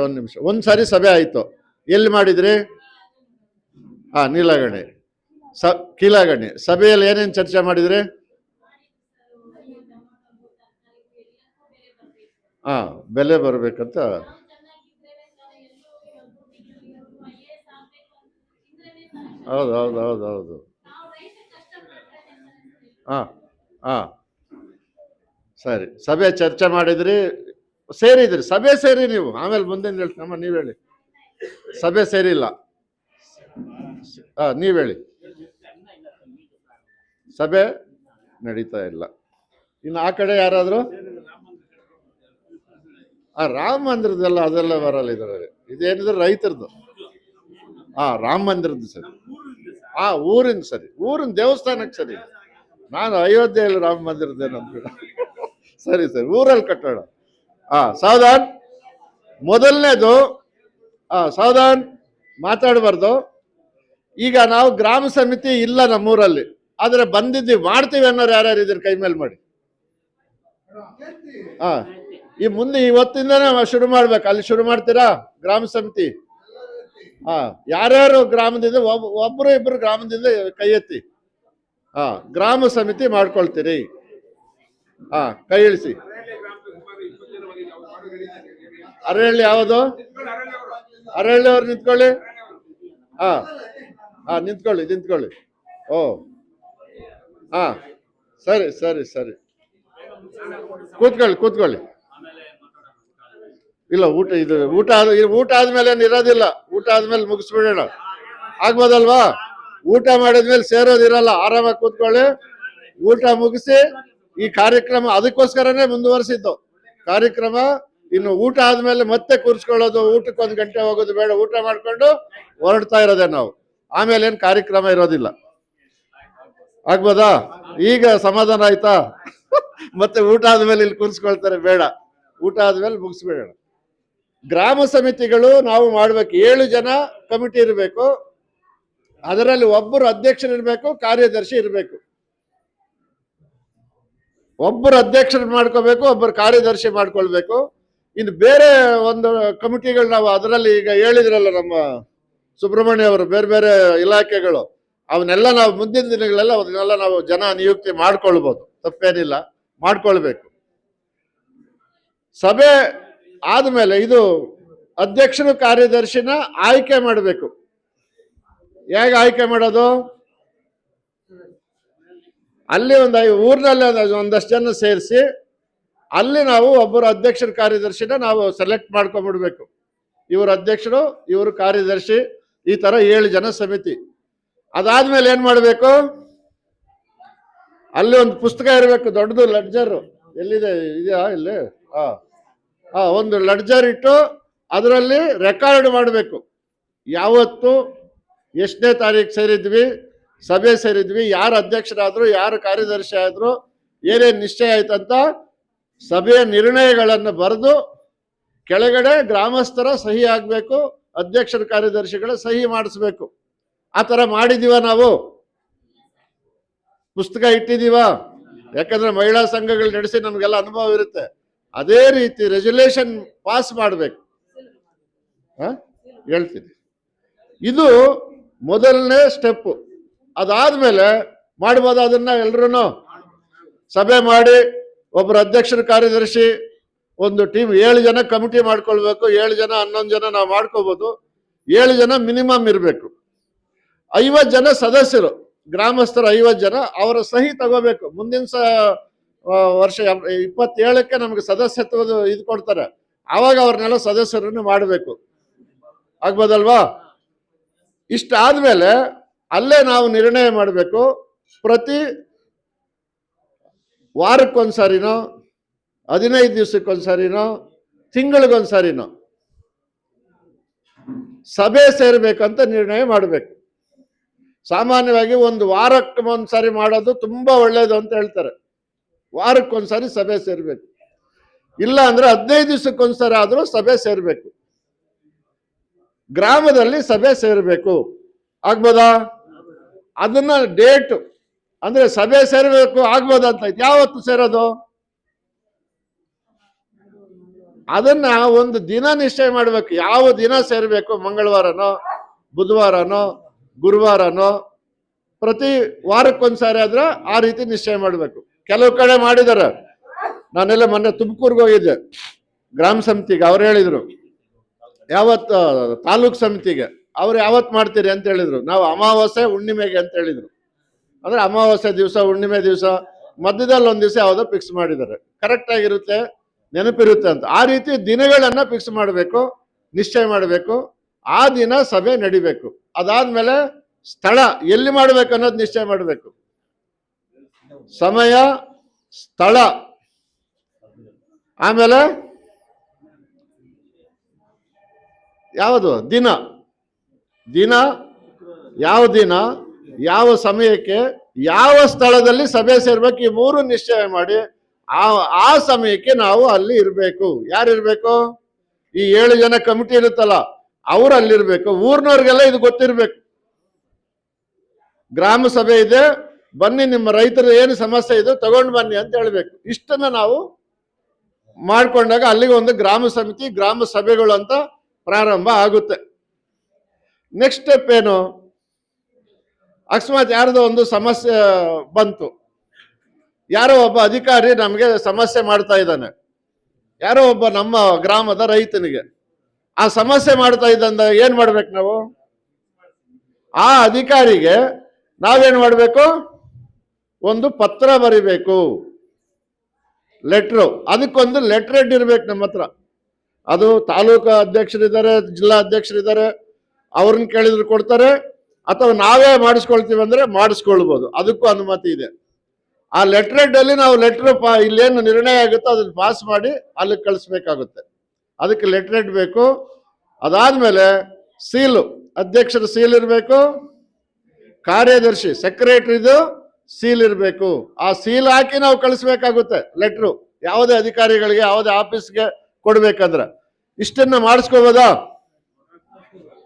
ಒಂದ್ಸಾರಿ ಸಭೆ ಆಯ್ತು. ಎಲ್ಲಿ ಮಾಡಿದ್ರಿ? ನೀಲಗಣಿ, ಕೀಲಾಗಣಿ ಸಭೆಯಲ್ಲಿ ಏನೇನ್ ಚರ್ಚೆ ಮಾಡಿದ್ರಿ? ಬೆಲೆ ಬರ್ಬೇಕಂತ. ಹೌದು. ಸರಿ, ಸಭೆ ಚರ್ಚೆ ಮಾಡಿದ್ರಿ, ಸೇರಿದ್ರಿ, ಸಭೆ ಸೇರಿ ನೀವು. ಆಮೇಲೆ ಮುಂದೆ ಹೇಳ್ತೀನಮ್ಮ, ನೀವ್ ಹೇಳಿ. ಸಭೆ ಸೇರಿಲ್ಲ, ನೀವ್ ಹೇಳಿ. ಸಭೆ ನಡೀತಾ ಇಲ್ಲ. ಇನ್ನು ಆ ಕಡೆ ಯಾರಾದ್ರು? ರಾಮ ಮಂದಿರದಲ್ಲ, ಅದೆಲ್ಲ ಬರಲ್ಲ ಇದರಲ್ಲಿ. ಇದೇನಿದ್ರೆ ರೈತರದ್ದು. ರಾಮ ಮಂದಿರದ್ದು ಸರಿ. ಊರಿನ ಸರಿ, ಊರಿನ ದೇವಸ್ಥಾನಕ್ಕೆ ಸರಿ. ನಾನು ಅಯೋಧ್ಯೆಯಲ್ಲಿ ರಾಮ ಮಂದಿರದ್ದೇನಂತ. ಸರಿ, ಊರಲ್ಲಿ ಕಟ್ಟೋಣ. ಸಾವಧಾನ್. ಮೊದಲನೇದು, ಸಾವಧಾನ್, ಮಾತಾಡಬಾರ್ದು. ಈಗ ನಾವು ಗ್ರಾಮ ಸಮಿತಿ ಇಲ್ಲ ನಮ್ಮೂರಲ್ಲಿ, ಆದ್ರೆ ಬಂದಿದ್ದೀವಿ, ಮಾಡ್ತೀವಿ ಅನ್ನೋರು ಯಾರ್ಯಾರು ಇದ್ದೀರಿ ಕೈ ಮೇಲೆ ಮಾಡಿ. ಈ ಮುಂದೆ ಇವತ್ತಿಂದನೇ ಶುರು ಮಾಡ್ಬೇಕು. ಅಲ್ಲಿ ಶುರು ಮಾಡ್ತೀರಾ ಗ್ರಾಮ ಸಮಿತಿ? ಯಾರ್ಯಾರು ಗ್ರಾಮದಿಂದ ಒಬ್ರು ಇಬ್ರು ಗ್ರಾಮದಿಂದ ಕೈ ಎತ್ತಿ. ಗ್ರಾಮ ಸಮಿತಿ ಮಾಡ್ಕೊಳ್ತೀರಿ? ಕೈ ಇಳಿಸಿ. ಅರಹಳ್ಳಿ ಯಾವುದು? ಅರಹಳ್ಳಿ ಅವ್ರು ನಿಂತ್ಕೊಳ್ಳಿ. ನಿಂತ್ಕೊಳ್ಳಿ. ಸರಿ. ಕೂತ್ಕೊಳ್ಳಿ. ಇಲ್ಲ, ಊಟ ಆದ್ಮೇಲೆ ಇರೋದಿಲ್ಲ. ಊಟ ಆದ್ಮೇಲೆ ಮುಗಿಸ್ಬಿಡೋಣ, ಆಗ್ಬೋದಲ್ವಾ? ಊಟ ಮಾಡಿದ್ಮೇಲೆ ಸೇರೋದಿರಲ್ಲ, ಆರಾಮಾಗಿ ಕೂತ್ಕೊಳ್ಳಿ. ಊಟ ಮುಗಿಸಿ ಈ ಕಾರ್ಯಕ್ರಮ ಅದಕ್ಕೋಸ್ಕರನೇ ಮುಂದುವರಿಸಿದ್ದು ಕಾರ್ಯಕ್ರಮ. ಇನ್ನು ಊಟ ಆದ್ಮೇಲೆ ಮತ್ತೆ ಕೂರ್ಸ್ಕೊಳ್ಳೋದು, ಊಟಕ್ಕೆ 1 ಗಂಟೆ ಹೋಗೋದು ಬೇಡ. ಊಟ ಮಾಡ್ಕೊಂಡು ಹೊರಡ್ತಾ ಇರೋದೇ ನಾವು. ಆಮೇಲೆ ಏನ್ ಕಾರ್ಯಕ್ರಮ ಇರೋದಿಲ್ಲ. ಆಗ್ಬೋದಾ? ಈಗ ಸಮಾಧಾನ ಆಯ್ತಾ? ಮತ್ತೆ ಊಟ ಆದ್ಮೇಲೆ ಇಲ್ಲಿ ಕೂರ್ಸ್ಕೊಳ್ತಾರೆ, ಬೇಡ. ಊಟ ಆದ್ಮೇಲೆ ಮುಗಿಸ್ಬಿಡೋಣ. ಗ್ರಾಮ ಸಮಿತಿಗಳು ನಾವು ಮಾಡ್ಬೇಕು. 7 ಜನ ಕಮಿಟಿ ಇರಬೇಕು. ಅದರಲ್ಲಿ ಒಬ್ಬರು ಅಧ್ಯಕ್ಷರು ಇರಬೇಕು, ಕಾರ್ಯದರ್ಶಿ ಇರಬೇಕು. ಒಬ್ಬರು ಅಧ್ಯಕ್ಷರು ಮಾಡ್ಕೋಬೇಕು, ಒಬ್ಬರು ಕಾರ್ಯದರ್ಶಿ ಮಾಡ್ಕೊಳ್ಬೇಕು. ಇನ್ನು ಬೇರೆ ಒಂದು ಕಮಿಟಿಗಳು ನಾವು ಅದರಲ್ಲಿ ಈಗ ಹೇಳಿದ್ರಲ್ಲ ನಮ್ಮ ಸುಬ್ರಹ್ಮಣ್ಯ ಅವರು, ಬೇರೆ ಬೇರೆ ಇಲಾಖೆಗಳು, ಅವನ್ನೆಲ್ಲ ನಾವು ಮುಂದಿನ ದಿನಗಳೆಲ್ಲ ಅದನ್ನೆಲ್ಲ ನಾವು ಜನ ನಿಯುಕ್ತಿ ಮಾಡ್ಕೊಳ್ಬಹುದು, ತಪ್ಪೇನಿಲ್ಲ, ಮಾಡ್ಕೊಳ್ಬೇಕು. ಸಭೆ ಆದ್ಮೇಲೆ ಇದು ಅಧ್ಯಕ್ಷರು ಕಾರ್ಯದರ್ಶಿನ ಆಯ್ಕೆ ಮಾಡಬೇಕು. ಹೇಗೆ ಆಯ್ಕೆ ಮಾಡೋದು? ಅಲ್ಲಿ ಊರಿನಲ್ಲಿ ಒಂದಷ್ಟು ಜನ ಸೇರಿಸಿ ಅಲ್ಲಿ ನಾವು ಒಬ್ಬರು ಅಧ್ಯಕ್ಷರ ಕಾರ್ಯದರ್ಶಿನ ನಾವು ಸೆಲೆಕ್ಟ್ ಮಾಡ್ಕೊಂಡ್ಬಿಡ್ಬೇಕು. ಇವರು ಅಧ್ಯಕ್ಷರು, ಇವರು ಕಾರ್ಯದರ್ಶಿ, ಈ ತರ 7 ಜನ ಸಮಿತಿ. ಅದಾದ್ಮೇಲೆ ಏನ್ ಮಾಡ್ಬೇಕು? ಅಲ್ಲಿ ಒಂದು ಪುಸ್ತಕ ಇರಬೇಕು, ದೊಡ್ಡದು ಲೆಡ್ಜರ್. ಎಲ್ಲಿದೆ? ಇದೆಯಾ ಇಲ್ಲಿ? ಒಂದು ಲೆಡ್ಜರ್ ಇಟ್ಟು ಅದರಲ್ಲಿ ರೆಕಾರ್ಡ್ ಮಾಡಬೇಕು. ಯಾವತ್ತು, ಎಷ್ಟನೇ ತಾರೀಕು ಸೇರಿದ್ವಿ, ಸಭೆ ಸೇರಿದ್ವಿ, ಯಾರು ಅಧ್ಯಕ್ಷರಾದ್ರು, ಯಾರು ಕಾರ್ಯದರ್ಶಿ ಆದ್ರು, ಏನೇನು ನಿಶ್ಚಯ ಆಯ್ತಂತ ಸಭೆಯ ನಿರ್ಣಯಗಳನ್ನು ಬರೆದು ಕೆಳಗಡೆ ಗ್ರಾಮಸ್ಥರ ಸಹಿ ಆಗ್ಬೇಕು, ಅಧ್ಯಕ್ಷರ ಕಾರ್ಯದರ್ಶಿಗಳ ಸಹಿ ಮಾಡಿಸ್ಬೇಕು. ಆ ತರ ಮಾಡಿದೀವ ನಾವು? ಪುಸ್ತಕ ಇಟ್ಟಿದೀವ? ಯಾಕಂದ್ರೆ ಮಹಿಳಾ ಸಂಘಗಳು ನಡೆಸಿ ನಮ್ಗೆಲ್ಲ ಅನುಭವ ಇರುತ್ತೆ. ಅದೇ ರೀತಿ ರೆಸಲ್ಯೂಷನ್ ಪಾಸ್ ಮಾಡಬೇಕು. ಹೇಳ್ತೀನಿ, ಇದು ಮೊದಲನೇ ಸ್ಟೆಪ್. ಅದಾದ್ಮೇಲೆ ಮಾಡ್ಬೋದು ಅದನ್ನ. ಎಲ್ರು ಸಭೆ ಮಾಡಿ ಒಬ್ಬರು ಅಧ್ಯಕ್ಷರ ಕಾರ್ಯದರ್ಶಿ, ಒಂದು ಟೀಮ್ 7 ಜನ ಕಮಿಟಿ ಮಾಡ್ಕೊಳ್ಬೇಕು. 7 ಜನ 11 ಜನ ನಾವು ಮಾಡ್ಕೋಬಹುದು. 7 ಜನ ಮಿನಿಮಮ್ ಇರಬೇಕು. 50 ಜನ ಸದಸ್ಯರು, ಗ್ರಾಮಸ್ಥರು 50 ಜನ, ಅವರ ಸಹಿ ತಗೋಬೇಕು. ಮುಂದಿನ ವರ್ಷ 27ಕ್ಕೆ ನಮ್ಗೆ ಸದಸ್ಯತ್ವದ ಇದು ಕೊಡ್ತಾರೆ. ಆವಾಗ ಅವ್ರನ್ನೆಲ್ಲ ಸದಸ್ಯರನ್ನು ಮಾಡಬೇಕು, ಆಗ್ಬೋದಲ್ವಾ? ಇಷ್ಟಾದ್ಮೇಲೆ ಅಲ್ಲೇ ನಾವು ನಿರ್ಣಯ ಮಾಡಬೇಕು, ಪ್ರತಿ ವಾರಕ್ಕೊಂದ್ಸರಿನೋ 15 ದಿವಸಕ್ಕೊಂದ್ಸರಿನೋ ತಿಂಗಳಿಗೊಂದ್ಸರಿನೋ ಸಭೆ ಸೇರ್ಬೇಕಂತ ನಿರ್ಣಯ ಮಾಡಬೇಕು. ಸಾಮಾನ್ಯವಾಗಿ ಒಂದು ವಾರಕ್ಕೆ ಒಂದ್ಸರಿ ಮಾಡೋದು ತುಂಬಾ ಒಳ್ಳೇದು ಅಂತ ಹೇಳ್ತಾರೆ. ವಾರಕ್ಕೊಂದ್ಸರಿ ಸಭೆ ಸೇರ್ಬೇಕು, ಇಲ್ಲ ಅಂದ್ರೆ 15 ದಿವಸಕ್ಕೊಂದ್ಸರಿ ಆದ್ರೂ ಸಭೆ ಸೇರ್ಬೇಕು. ಗ್ರಾಮದಲ್ಲಿ ಸಭೆ ಸೇರ್ಬೇಕು, ಆಗ್ಬೋದಾ? ಅದನ್ನ ಡೇಟ್ ಅಂದ್ರೆ ಸಭೆ ಸೇರ್ಬೇಕು ಆಗ್ಬೋದಂತ ಯಾವತ್ತು ಸೇರೋದು, ಅದನ್ನ ಒಂದು ದಿನ ನಿಶ್ಚಯ ಮಾಡ್ಬೇಕು. ಯಾವ ದಿನ ಸೇರ್ಬೇಕು, ಮಂಗಳವಾರನೋ ಬುಧವಾರನೋ ಗುರುವಾರನೋ, ಪ್ರತಿ ವಾರಕ್ಕೊಂದ್ಸಾರಿ ಆದ್ರೆ ಆ ರೀತಿ ನಿಶ್ಚಯ ಮಾಡ್ಬೇಕು. ಕೆಲವು ಕಡೆ ಮಾಡಿದಾರೆ. ನಾನೆಲ್ಲ ಮೊನ್ನೆ ತುಮಕೂರ್ಗೆ ಹೋಗಿದ್ದೆ ಗ್ರಾಮ ಸಮಿತಿಗೆ, ಅವ್ರು ಹೇಳಿದ್ರು ಯಾವತ್ತು ತಾಲೂಕ್ ಸಮಿತಿಗೆ, ಅವ್ರು ಯಾವತ್ತು ಮಾಡ್ತೀರಿ ಅಂತ ಹೇಳಿದ್ರು. ನಾವು ಅಮಾವಾಸ್ಯೆ ಹುಣ್ಣಿಮೆಗೆ ಅಂತ ಹೇಳಿದ್ರು. ಅಂದ್ರೆ ಅಮಾವಾಸ್ಯೆ ದಿವಸ, ಹುಣ್ಣಿಮೆ ದಿವಸ, ಮಧ್ಯದಲ್ಲಿ ಒಂದ್ ದಿವಸ ಯಾವುದೋ ಫಿಕ್ಸ್ ಮಾಡಿದ್ದಾರೆ, ಕರೆಕ್ಟ್ ಆಗಿರುತ್ತೆ, ನೆನಪಿರುತ್ತೆ ಅಂತ. ಆ ರೀತಿ ದಿನಗಳನ್ನ ಫಿಕ್ಸ್ ಮಾಡಬೇಕು, ನಿಶ್ಚಯ ಮಾಡಬೇಕು. ಆ ದಿನ ಸಭೆ ನಡಿಬೇಕು. ಅದಾದ್ಮೇಲೆ ಸ್ಥಳ ಎಲ್ಲಿ ಮಾಡ್ಬೇಕು ಅನ್ನೋದು ನಿಶ್ಚಯ ಮಾಡಬೇಕು, ಸಮಯ, ಸ್ಥಳ, ಆಮೇಲೆ ಯಾವುದು ದಿನ, ಯಾವ ದಿನ, ಯಾವ ಸಮಯಕ್ಕೆ, ಯಾವ ಸ್ಥಳದಲ್ಲಿ ಸಭೆ ಸೇರ್ಬೇಕು, ಈ ಮೂರು ನಿಶ್ಚಯ ಮಾಡಿ ಆ ಸಮಯಕ್ಕೆ ನಾವು ಅಲ್ಲಿ ಇರ್ಬೇಕು. ಯಾರು ಇರ್ಬೇಕು? ಈ 7 ಜನ ಕಮಿಟಿ ಇರುತ್ತಲ್ಲ, ಅವ್ರು ಅಲ್ಲಿರ್ಬೇಕು. ಊರ್ನವ್ರಿಗೆಲ್ಲ ಇದು ಗೊತ್ತಿರ್ಬೇಕು. ಗ್ರಾಮ ಸಭೆ ಇದೆ, ಬನ್ನಿ, ನಿಮ್ಮ ರೈತರ ಏನು ಸಮಸ್ಯೆ ಇದೆ ತಗೊಂಡು ಬನ್ನಿ ಅಂತ ಹೇಳ್ಬೇಕು. ಇಷ್ಟನ್ನ ನಾವು ಮಾಡ್ಕೊಂಡಾಗ ಅಲ್ಲಿಗೆ ಒಂದು ಗ್ರಾಮ ಸಮಿತಿ, ಗ್ರಾಮ ಸಭೆಗಳು ಅಂತ ಪ್ರಾರಂಭ ಆಗುತ್ತೆ. ನೆಕ್ಸ್ಟ್ ಸ್ಟೆಪ್ ಏನು? ಅಕಸ್ಮಾತ್ ಯಾರ್ದೋ ಒಂದು ಸಮಸ್ಯೆ ಬಂತು, ಯಾರೋ ಒಬ್ಬ ಅಧಿಕಾರಿ ನಮಗೆ ಸಮಸ್ಯೆ ಮಾಡ್ತಾ ಇದ್ದಾನೆ, ಯಾರೋ ಒಬ್ಬ ನಮ್ಮ ಗ್ರಾಮದ ರೈತನಿಗೆ ಆ ಸಮಸ್ಯೆ ಮಾಡ್ತಾ ಇದ್ದಂದ ಏನ್ ಮಾಡ್ಬೇಕು ನಾವು? ಆ ಅಧಿಕಾರಿಗೆ ನಾವೇನ್ ಮಾಡ್ಬೇಕು? ಒಂದು ಪತ್ರ ಬರಿಬೇಕು, ಲೆಟ್ರು. ಅದಕ್ಕೊಂದು ಲೆಟರ್ ಹೆಡ್ ಇರ್ಬೇಕು ನಮ್ಮ ಹತ್ರ. ಅದು ತಾಲೂಕು ಅಧ್ಯಕ್ಷರಿದ್ದಾರೆ, ಜಿಲ್ಲಾ ಅಧ್ಯಕ್ಷರಿದ್ದಾರೆ, ಅವ್ರನ್ನ ಕೇಳಿದ್ರು ಕೊಡ್ತಾರೆ, ಅಥವಾ ನಾವೇ ಮಾಡಿಸ್ಕೊಳ್ತೀವಿ ಅಂದ್ರೆ ಮಾಡಿಸ್ಕೊಳ್ಬಹುದು, ಅದಕ್ಕೂ ಅನುಮತಿ ಇದೆ. ಆ ಲೆಟರ್ ಹೆಡ್ ಅಲ್ಲಿ ನಾವು ಲೆಟರ್ ಇಲ್ಲೇನು ನಿರ್ಣಯ ಆಗುತ್ತೋ ಅದನ್ನ ಪಾಸ್ ಮಾಡಿ ಅಲ್ಲಿ ಕಳಿಸ್ಬೇಕಾಗುತ್ತೆ. ಅದಕ್ಕೆ ಲೆಟರ್ ಹೆಡ್ ಬೇಕು. ಅದಾದ್ಮೇಲೆ ಸೀಲು, ಅಧ್ಯಕ್ಷರ ಸೀಲ್ ಇರಬೇಕು, ಕಾರ್ಯದರ್ಶಿ ಸೆಕ್ರೆಟರಿದು ಸೀಲ್ ಇರಬೇಕು. ಆ ಸೀಲ್ ಹಾಕಿ ನಾವು ಕಳಿಸ್ಬೇಕಾಗುತ್ತೆ ಲೆಟ್ರು, ಯಾವುದೇ ಅಧಿಕಾರಿಗಳಿಗೆ, ಯಾವುದೇ ಆಫೀಸ್ಗೆ ಕೊಡ್ಬೇಕಂದ್ರೆ. ಇಷ್ಟನ್ನ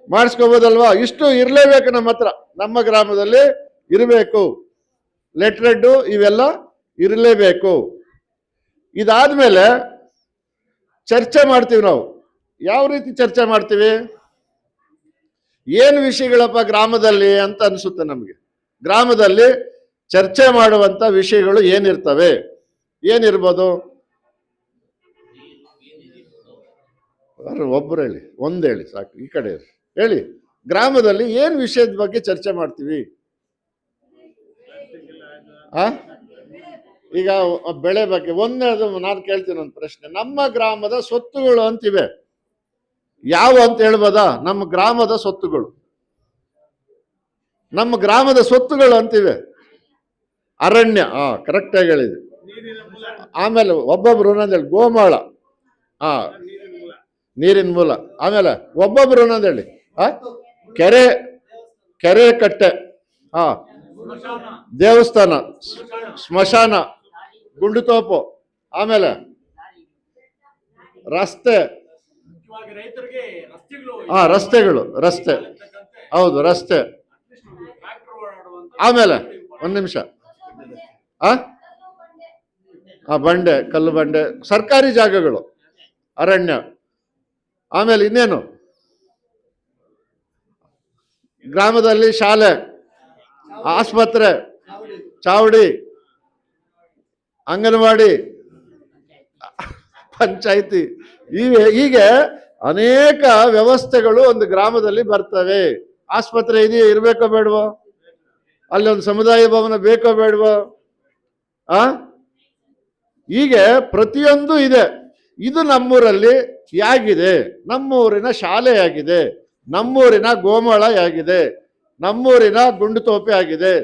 ಮಾಡಿಸ್ಕೋಬೋದಲ್ವಾ? ಇಷ್ಟು ಇರ್ಲೇಬೇಕು ನಮ್ಮ ಹತ್ರ, ನಮ್ಮ ಗ್ರಾಮದಲ್ಲಿ ಇರಬೇಕು. ಲೆಟರ್ ಹೆಡ್ ಇವೆಲ್ಲ ಇರಲೇಬೇಕು. ಇದಾದ್ಮೇಲೆ ಚರ್ಚೆ ಮಾಡ್ತೀವಿ ನಾವು. ಯಾವ ರೀತಿ ಚರ್ಚೆ ಮಾಡ್ತೀವಿ? ಏನು ವಿಷಯಗಳಪ್ಪ ಗ್ರಾಮದಲ್ಲಿ ಅಂತ ಅನ್ಸುತ್ತೆ ನಮ್ಗೆ. ಗ್ರಾಮದಲ್ಲಿ ಚರ್ಚೆ ಮಾಡುವಂತ ವಿಷಯಗಳು ಏನಿರ್ತವೆ? ಏನಿರ್ಬೋದು? ಒಬ್ರು ಹೇಳಿ, ಒಂದ್ ಹೇಳಿ ಸಾಕು. ಈ ಕಡೆ ಹೇಳಿ, ಗ್ರಾಮದಲ್ಲಿ ಏನ್ ವಿಷಯದ ಬಗ್ಗೆ ಚರ್ಚೆ ಮಾಡ್ತೀವಿ? ಈಗ ಬೆಳೆ ಬಗ್ಗೆ ಒಂದೇದು ನಾನು ಕೇಳ್ತೀನಿ ಒಂದು ಪ್ರಶ್ನೆ. ನಮ್ಮ ಗ್ರಾಮದ ಸ್ವತ್ತುಗಳು ಅಂತಿವೆ, ಯಾವ ಅಂತ ಹೇಳ್ಬೋದಾ? ನಮ್ಮ ಗ್ರಾಮದ ಸ್ವತ್ತುಗಳು, ನಮ್ಮ ಗ್ರಾಮದ ಸ್ವತ್ತುಗಳು ಅಂತಿವೆ. ಅರಣ್ಯ, ಕರೆಕ್ಟ್ ಆಗಿ ಹೇಳಿದೆ. ಆಮೇಲೆ ಒಬ್ಬೊಬ್ರು ಒಂದೊಂದು ಹೇಳಿ, ಗೋಮಾಳ, ನೀರಿನ ಮೂಲ. ಆಮೇಲೆ ಒಬ್ಬೊಬ್ರು ಒಂದೊಂದು ಹೇಳಿ, ಕೆರೆ ಕಟ್ಟೆ, ದೇವಸ್ಥಾನ, ಸ್ಮಶಾನ, ಗುಂಡುತೋಪು, ಆಮೇಲೆ ರಸ್ತೆ, ರಸ್ತೆಗಳು, ರಸ್ತೆ, ಹೌದು ರಸ್ತೆ. ಆಮೇಲೆ ಒಂದ್ ನಿಮಿಷ, ಬಂಡೆ, ಕಲ್ಲು ಬಂಡೆ, ಸರ್ಕಾರಿ ಜಾಗಗಳು, ಅರಣ್ಯ. ಆಮೇಲೆ ಇನ್ನೇನು? ಗ್ರಾಮದಲ್ಲಿ ಶಾಲೆ, ಆಸ್ಪತ್ರೆ, ಚಾವಡಿ, ಅಂಗನವಾಡಿ, ಪಂಚಾಯಿತಿ, ಹೀಗೆ ಅನೇಕ ವ್ಯವಸ್ಥೆಗಳು ಒಂದು ಗ್ರಾಮದಲ್ಲಿ ಬರ್ತವೆ. ಆಸ್ಪತ್ರೆ ಇದೆಯೋ, ಇರ್ಬೇಕೋ ಬೇಡವೋ? ಅಲ್ಲಿ ಒಂದು ಸಮುದಾಯ ಭವನ ಬೇಕೋ ಬೇಡವೋ? ಹೀಗೆ ಪ್ರತಿಯೊಂದು ಇದೆ. ಇದು ನಮ್ಮೂರಲ್ಲಿ ಯಾಗಿದೆ, ನಮ್ಮೂರಿನ ಶಾಲೆ ಆಗಿದೆ, ನಮ್ಮೂರಿನ ಗೋಮಾಳ ಆಗಿದೆ, ನಮ್ಮೂರಿನ ಗುಂಡುತೋಪೆ ಆಗಿದೆ,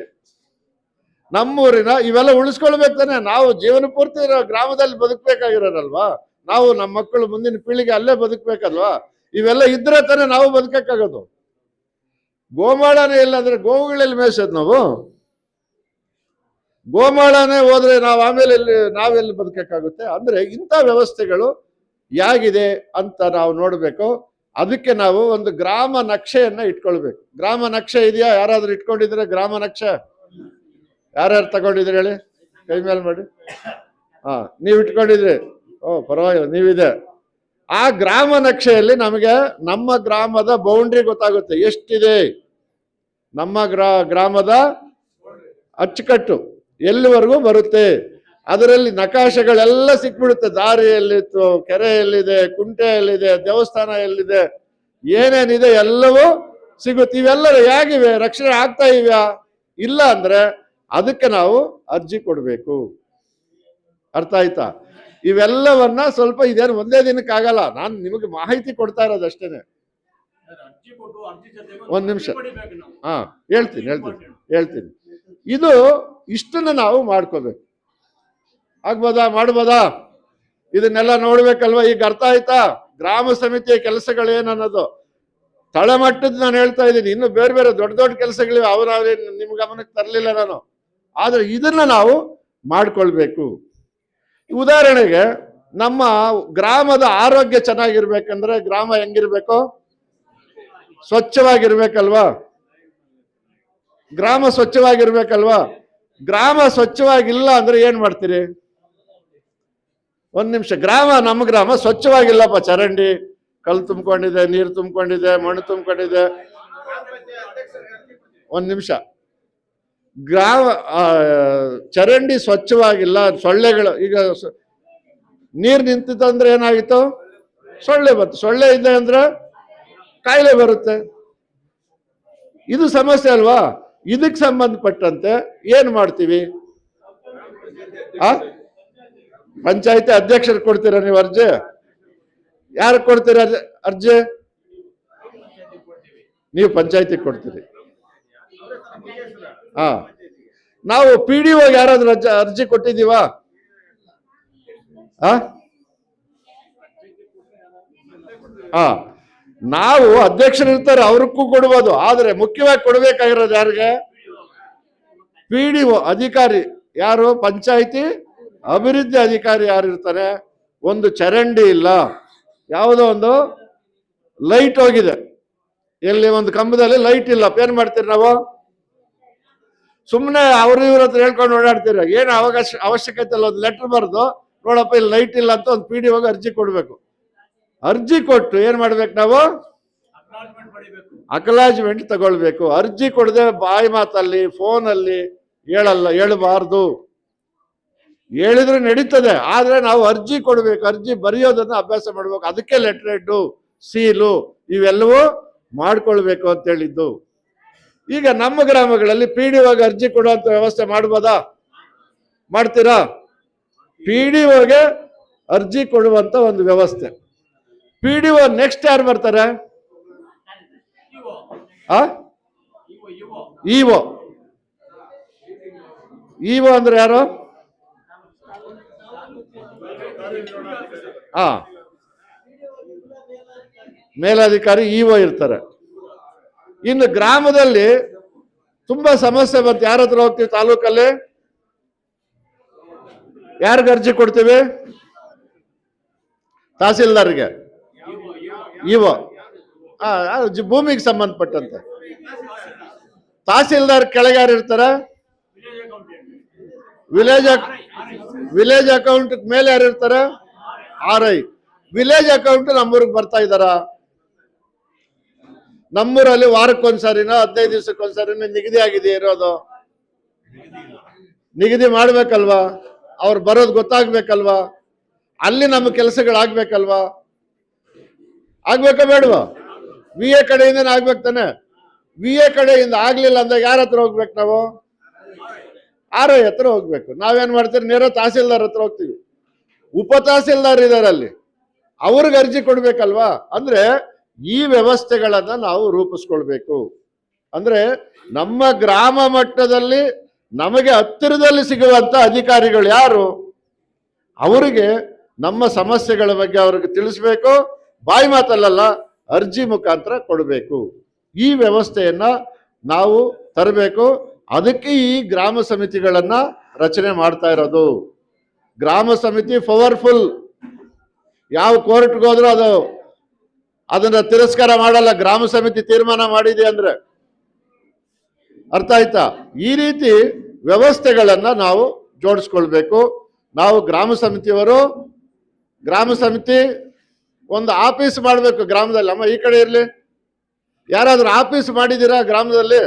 ನಮ್ಮೂರಿನ ಇವೆಲ್ಲ ಉಳಿಸ್ಕೊಳ್ಬೇಕು ತಾನೆ. ನಾವು ಜೀವನ ಪೂರ್ತಿ ಗ್ರಾಮದಲ್ಲಿ ಬದುಕಬೇಕಾಗಿರೋರಲ್ವಾ, ನಾವು ನಮ್ಮ ಮಕ್ಕಳು ಮುಂದಿನ ಪೀಳಿಗೆ ಅಲ್ಲೇ ಬದುಕಬೇಕಲ್ವಾ. ಇವೆಲ್ಲ ಇದ್ರೆ ತಾನೆ ನಾವು ಬದುಕಕ್ಕಾಗೋದು. ಗೋಮಾಳನೇ ಇಲ್ಲ ಅಂದ್ರೆ ಗೋವುಗಳಲ್ಲಿ ಮೇಯಿಸೋದು ನಾವು. ಗೋಮಾಳನೇ ಹೋದ್ರೆ ನಾವು ಆಮೇಲೆ ನಾವೆಲ್ಲಿ ಬದುಕಕ್ಕಾಗುತ್ತೆ. ಅಂದ್ರೆ ಇಂಥ ವ್ಯವಸ್ಥೆಗಳು ಯಾಗಿದೆ ಅಂತ ನಾವು ನೋಡ್ಬೇಕು. ಅದಕ್ಕೆ ನಾವು ಒಂದು ಗ್ರಾಮ ನಕ್ಷೆಯನ್ನ ಇಟ್ಕೊಳ್ಬೇಕು. ಗ್ರಾಮ ನಕ್ಷೆ ಇದೆಯಾ? ಯಾರಾದ್ರೂ ಇಟ್ಕೊಂಡಿದ್ರೆ ಗ್ರಾಮ ನಕ್ಷೆ? ಯಾರ್ಯಾರು ತಗೊಂಡಿದ್ರಿ ಹೇಳಿ, ಕೈ ಮೇಲೆ ಮಾಡಿ. ನೀವ್ ಇಟ್ಕೊಂಡಿದ್ರಿ? ಪರವಾಗಿಲ್ಲ, ನೀವಿದೆ. ಆ ಗ್ರಾಮ ನಕ್ಷೆಯಲ್ಲಿ ನಮಗೆ ನಮ್ಮ ಗ್ರಾಮದ ಬೌಂಡ್ರಿ ಗೊತ್ತಾಗುತ್ತೆ, ಎಷ್ಟಿದೆ ನಮ್ಮ ಗ್ರಾಮದ ಅಚ್ಚುಕಟ್ಟು ಎಲ್ಲಿವರೆಗೂ ಬರುತ್ತೆ. ಅದರಲ್ಲಿ ನಕಾಶೆಗಳೆಲ್ಲ ಸಿಕ್ಬಿಡುತ್ತೆ. ದಾರಿ ಎಲ್ಲಿತ್ತು, ಕೆರೆ ಎಲ್ಲಿದೆ, ಕುಂಟೆ ಎಲ್ಲಿದೆ, ದೇವಸ್ಥಾನ ಎಲ್ಲಿದೆ, ಏನೇನಿದೆ ಎಲ್ಲವೂ ಸಿಗುತ್ತೆ. ಇವೆಲ್ಲರೂ ಹೇಗಿವೆ, ರಕ್ಷಣೆ ಆಗ್ತಾ ಇವ್ಯಾ? ಇಲ್ಲ ಅಂದ್ರೆ ಅದಕ್ಕೆ ನಾವು ಅರ್ಜಿ ಕೊಡ್ಬೇಕು. ಅರ್ಥ ಆಯ್ತಾ? ಇವೆಲ್ಲವನ್ನ ಸ್ವಲ್ಪ ಇದೇನು ಒಂದೇ ದಿನಕ್ಕೆ ಆಗಲ್ಲ. ನಾನು ನಿಮಗೆ ಮಾಹಿತಿ ಕೊಡ್ತಾ ಇರೋದು ಅಷ್ಟೇನೆ. ಒಂದ್ ನಿಮಿಷ. ಹೇಳ್ತೀನಿ. ಇದು ಇಷ್ಟನ್ನ ನಾವು ಮಾಡ್ಕೋಬೇಕು. ಆಗ್ಬೋದಾ? ಮಾಡ್ಬೋದಾ? ಇದನ್ನೆಲ್ಲ ನೋಡ್ಬೇಕಲ್ವಾ? ಈಗ ಅರ್ಥ ಆಯ್ತಾ ಗ್ರಾಮ ಸಮಿತಿಯ ಕೆಲಸಗಳು ಏನನ್ನೋದು? ತಳಮಟ್ಟದ ನಾನು ಹೇಳ್ತಾ ಇದ್ದೀನಿ. ಇನ್ನು ಬೇರೆ ಬೇರೆ ದೊಡ್ಡ ದೊಡ್ಡ ಕೆಲಸಗಳಿವೆ, ಅವ್ರು ನಿಮ್ ಗಮನಕ್ಕೆ ತರಲಿಲ್ಲ ನಾನು. ಆದ್ರೆ ಇದನ್ನ ನಾವು ಮಾಡ್ಕೊಳ್ಬೇಕು. ಉದಾಹರಣೆಗೆ ನಮ್ಮ ಗ್ರಾಮದ ಆರೋಗ್ಯ ಚೆನ್ನಾಗಿರ್ಬೇಕಂದ್ರೆ ಗ್ರಾಮ ಹೆಂಗಿರ್ಬೇಕು? ಸ್ವಚ್ಛವಾಗಿರ್ಬೇಕಲ್ವಾ? ಗ್ರಾಮ ಸ್ವಚ್ಛವಾಗಿರ್ಬೇಕಲ್ವಾ? ಗ್ರಾಮ ಸ್ವಚ್ಛವಾಗಿಲ್ಲ ಅಂದ್ರೆ ಏನ್ ಮಾಡ್ತೀರಿ? ಒಂದ್ ನಿಮಿಷ. ನಮ್ಮ ಗ್ರಾಮ ಸ್ವಚ್ಛವಾಗಿಲ್ಲಪ್ಪ, ಚರಂಡಿ ಕಲ್ಲು ತುಂಬಿಕೊಂಡಿದೆ, ನೀರು ತುಂಬಿಕೊಂಡಿದೆ, ಮಣ್ಣು ತುಂಬಿಕೊಂಡಿದೆ. ಒಂದ್ ನಿಮಿಷ. ಚರಂಡಿ ಸ್ವಚ್ಛವಾಗಿಲ್ಲ, ಸೊಳ್ಳೆಗಳು. ಈಗ ನೀರು ನಿಂತಿತ್ತಂದ್ರೆ ಏನಾಗಿತ್ತು? ಸೊಳ್ಳೆ ಬಂತು. ಸೊಳ್ಳೆ ಇದೆ ಅಂದ್ರೆ ಕಾಯಿಲೆ ಬರುತ್ತೆ. ಇದು ಸಮಸ್ಯೆ ಅಲ್ವಾ? ಇದಕ್ಕೆ ಸಂಬಂಧಪಟ್ಟಂತೆ ಏನ್ ಮಾಡ್ತೀವಿ? ಪಂಚಾಯತಿ ಅಧ್ಯಕ್ಷರು ಕೊಡ್ತೀರಾ ನೀವು ಅರ್ಜಿ? ಯಾರು ಕೊಡ್ತೀರಾ ಅರ್ಜಿ? ನೀವು ಪಂಚಾಯತಿ ಕೊಡ್ತೀರಿ. ನಾವು PDO ಯಾರಾದ್ರೂ ಅರ್ಜಿ ಕೊಟ್ಟಿದೀವಾ? ನಾವು ಅಧ್ಯಕ್ಷರು ಇರ್ತಾರೆ, ಅವ್ರಿಗೂ ಕೊಡ್ಬೋದು. ಆದ್ರೆ ಮುಖ್ಯವಾಗಿ ಕೊಡ್ಬೇಕಾಗಿರೋದು ಯಾರಿಗೆ? PDO ಅಧಿಕಾರಿ. ಯಾರು? ಪಂಚಾಯತಿ ಅಭಿವೃದ್ಧಿ ಅಧಿಕಾರಿ ಯಾರು ಇರ್ತಾರೆ? ಒಂದು ಚರಂಡಿ ಇಲ್ಲ, ಯಾವುದೋ ಒಂದು ಲೈಟ್ ಹೋಗಿದೆ, ಎಲ್ಲಿ ಒಂದು ಕಂಬದಲ್ಲಿ ಲೈಟ್ ಇಲ್ಲ, ಏನ್ ಮಾಡ್ತೀರಿ ನಾವು? ಸುಮ್ಮನೆ ಅವ್ರ ಇವ್ರ ಹತ್ರ ಹೇಳ್ಕೊಂಡು ಓಡಾಡ್ತೀರ. ಏನು ಅವಶ್ಯಕತೆ ಇಲ್ಲ, ಒಂದು ಲೆಟರ್ ಬರೆದು ನೋಡಪ್ಪ ಇಲ್ಲಿ ಲೈಟ್ ಇಲ್ಲ ಅಂತ ಒಂದು PDO ಅರ್ಜಿ ಕೊಡ್ಬೇಕು. ಅರ್ಜಿ ಕೊಟ್ಟು ಏನ್ ಮಾಡ್ಬೇಕು ನಾವು? ಅಕ್ನಾಲಜ್ಮೆಂಟ್ ತಗೊಳ್ಬೇಕು. ಅರ್ಜಿ ಕೊಡದೆ ಬಾಯಿ ಮಾತಲ್ಲಿ ಫೋನಲ್ಲಿ ಹೇಳಬಾರ್ದು. ಹೇಳಿದ್ರೆ ನಡೀತದೆ, ಆದ್ರೆ ನಾವು ಅರ್ಜಿ ಕೊಡ್ಬೇಕು. ಅರ್ಜಿ ಬರೆಯೋದನ್ನ ಅಭ್ಯಾಸ ಮಾಡ್ಬೇಕು. ಅದಕ್ಕೆ ಲೆಟರ್ ಹೆಡ್, ಸೀಲು ಇವೆಲ್ಲವೂ ಮಾಡ್ಕೊಳ್ಬೇಕು ಅಂತ ಹೇಳಿದ್ದು. ಈಗ ನಮ್ಮ ಗ್ರಾಮಗಳಲ್ಲಿ PDO ಅರ್ಜಿ ಕೊಡುವಂತ ವ್ಯವಸ್ಥೆ ಮಾಡ್ಬೋದಾ? ಮಾಡ್ತೀರಾ? PDO ಅರ್ಜಿ ಕೊಡುವಂತ ಒಂದು ವ್ಯವಸ್ಥೆ. PDO ನೆಕ್ಸ್ಟ್ ಯಾರು ಬರ್ತಾರೆ? ಇಒ ಅಂದ್ರೆ ಯಾರು? ಮೇಲಾಧಿಕಾರಿ ಇಒ ಇರ್ತಾರೆ. ಇನ್ನು ಗ್ರಾಮದಲ್ಲಿ ತುಂಬಾ ಸಮಸ್ಯೆ ಬಂತು, ಯಾರ ಹತ್ರ ಹೋಗ್ತೀವಿ? ತಾಲೂಕಲ್ಲಿ ಯಾರಿಗೆ ಅರ್ಜಿ ಕೊಡ್ತೀವಿ? ತಹಸೀಲ್ದಾರ್ಗೆ, ಇಒ. ಭೂಮಿಗೆ ಸಂಬಂಧಪಟ್ಟಂತೆ. ತಹಸೀಲ್ದಾರ್ ಕೆಳಗೆ ಯಾರು ಇರ್ತಾರ? ವಿಲೇಜ್ ಅಕೌಂಟ್ ಮೇಲೆ ಯಾರು ಇರ್ತಾರ? RI. ವಿಲೇಜ್ ಅಕೌಂಟ್ ನಮ್ಮೂರಿಗೆ ಬರ್ತಾ ಇದ್ದಾರ? ನಮ್ಮೂರಲ್ಲಿ ವಾರಕ್ಕೊಂದ್ಸರಿನ 15 ದಿವಸಕ್ಕೊಂದ್ಸರಿನ ನಿಗದಿ ಆಗಿದೆ ಇರೋದು. ನಿಗದಿ ಮಾಡ್ಬೇಕಲ್ವಾ? ಅವ್ರು ಬರೋದು ಗೊತ್ತಾಗ್ಬೇಕಲ್ವಾ? ಅಲ್ಲಿ ನಮ್ಮ ಕೆಲಸಗಳಾಗ್ಬೇಕಲ್ವಾ? ಆಗ್ಬೇಕಾ ಬೇಡವಾ? VA ಕಡೆಯಿಂದ ಆಗ್ಬೇಕು ತಾನೆ. VA ಕಡೆಯಿಂದ ಆಗ್ಲಿಲ್ಲ ಅಂದ್ರೆ ಯಾರ ಹತ್ರ ಹೋಗ್ಬೇಕು ನಾವು? RI ಹತ್ರ ಹೋಗ್ಬೇಕು. ನಾವೇನ್ ಮಾಡ್ತೀವಿ? ನೇರ ತಹಸೀಲ್ದಾರ್ ಹತ್ರ ಹೋಗ್ತೀವಿ. ಉಪತಹಸೀಲ್ದಾರ್ ಇದ್ದಾರೆ ಅಲ್ಲಿ, ಅವ್ರಿಗೆ ಅರ್ಜಿ ಕೊಡ್ಬೇಕಲ್ವಾ. ಅಂದ್ರೆ ಈ ವ್ಯವಸ್ಥೆಗಳನ್ನ ನಾವು ರೂಪಿಸ್ಕೊಳ್ಬೇಕು. ಅಂದ್ರೆ ನಮ್ಮ ಗ್ರಾಮ ಮಟ್ಟದಲ್ಲಿ ನಮಗೆ ಹತ್ತಿರದಲ್ಲಿ ಸಿಗುವಂತ ಅಧಿಕಾರಿಗಳು ಯಾರು, ಅವರಿಗೆ ನಮ್ಮ ಸಮಸ್ಯೆಗಳ ಬಗ್ಗೆ ಅವ್ರಿಗೆ ತಿಳಿಸ್ಬೇಕು, ಬಾಯಿ ಮಾತಲ್ಲ ಅರ್ಜಿ ಮುಖಾಂತರ ಕೊಡಬೇಕು. ಈ ವ್ಯವಸ್ಥೆಯನ್ನ ನಾವು ತರಬೇಕು. ಅದಕ್ಕೆ ಈ ಗ್ರಾಮ ಸಮಿತಿಗಳನ್ನ ರಚನೆ ಮಾಡ್ತಾ ಇರೋದು. ಗ್ರಾಮ ಸಮಿತಿ ಪವರ್ಫುಲ್, ಯಾವ ಕೋರ್ಟ್ಗೆ ಹೋದ್ರೂ ಅದನ್ನ ತಿರಸ್ಕಾರ ಮಾಡಲ್ಲ, ಗ್ರಾಮ ಸಮಿತಿ ತೀರ್ಮಾನ ಮಾಡಿದೆ ಅಂದ್ರೆ. ಅರ್ಥ ಆಯ್ತಾ? ಈ ರೀತಿ ವ್ಯವಸ್ಥೆಗಳನ್ನ ನಾವು ಜೋಡಿಸ್ಕೊಳ್ಬೇಕು. ನಾವು ಗ್ರಾಮ ಸಮಿತಿಯವರು, ಗ್ರಾಮ ಸಮಿತಿ ಒಂದು ಆಫೀಸ್ ಮಾಡಬೇಕು ಗ್ರಾಮದಲ್ಲಿ. ಅಮ್ಮ ಈ ಕಡೆ ಇರ್ಲಿ, ಯಾರಾದ್ರೂ ಆಫೀಸ್ ಮಾಡಿದ್ದೀರಾ ಗ್ರಾಮದಲ್ಲಿ?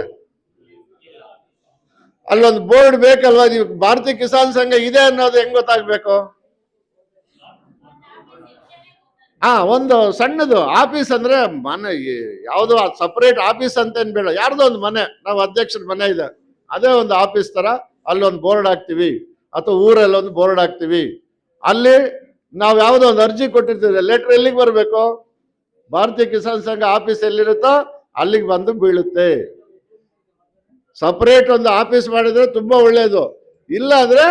ಅಲ್ಲೊಂದು ಬೋರ್ಡ್ ಬೇಕಲ್ವಾ? ನೀವು ಭಾರತೀಯ ಕಿಸಾನ್ ಸಂಘ ಇದೆ ಅನ್ನೋದು ಹೆಂಗ್ ಗೊತ್ತಾಗ್ಬೇಕು? ಒಂದು ಸಣ್ಣದು ಆಫೀಸ್ ಅಂದ್ರೆ ಮನೆ, ಯಾವುದೋ ಸಪರೇಟ್ ಆಫೀಸ್ ಅಂತೇನು ಬೇಡ, ಯಾರ್ದೋ ಒಂದು ಮನೆ, ನಾವು ಅಧ್ಯಕ್ಷರ ಮನೆ ಇದೆ, ಅದೇ ಒಂದು ಆಫೀಸ್ ತರ ಅಲ್ಲೊಂದು ಬೋರ್ಡ್ ಹಾಕ್ತಿವಿ, ಅಥವಾ ಊರಲ್ಲಿ ಒಂದು ಬೋರ್ಡ್ ಹಾಕ್ತಿವಿ. ಅಲ್ಲಿ ನಾವು ಯಾವುದೋ ಒಂದು ಅರ್ಜಿ ಕೊಟ್ಟಿರ್ತೀವಿ, ಲೆಟರ್ ಎಲ್ಲಿಗೆ ಬರಬೇಕು? ಭಾರತೀಯ ಕಿಸಾನ್ ಸಂಘ ಆಫೀಸ್ ಎಲ್ಲಿರುತ್ತೋ ಅಲ್ಲಿಗೆ ಬಂದು ಬೀಳುತ್ತೆ. ಸಪರೇಟ್ ಒಂದು ಆಫೀಸ್ ಮಾಡಿದ್ರೆ ತುಂಬಾ ಒಳ್ಳೇದು. ಇಲ್ಲ ಅಂದ್ರೆ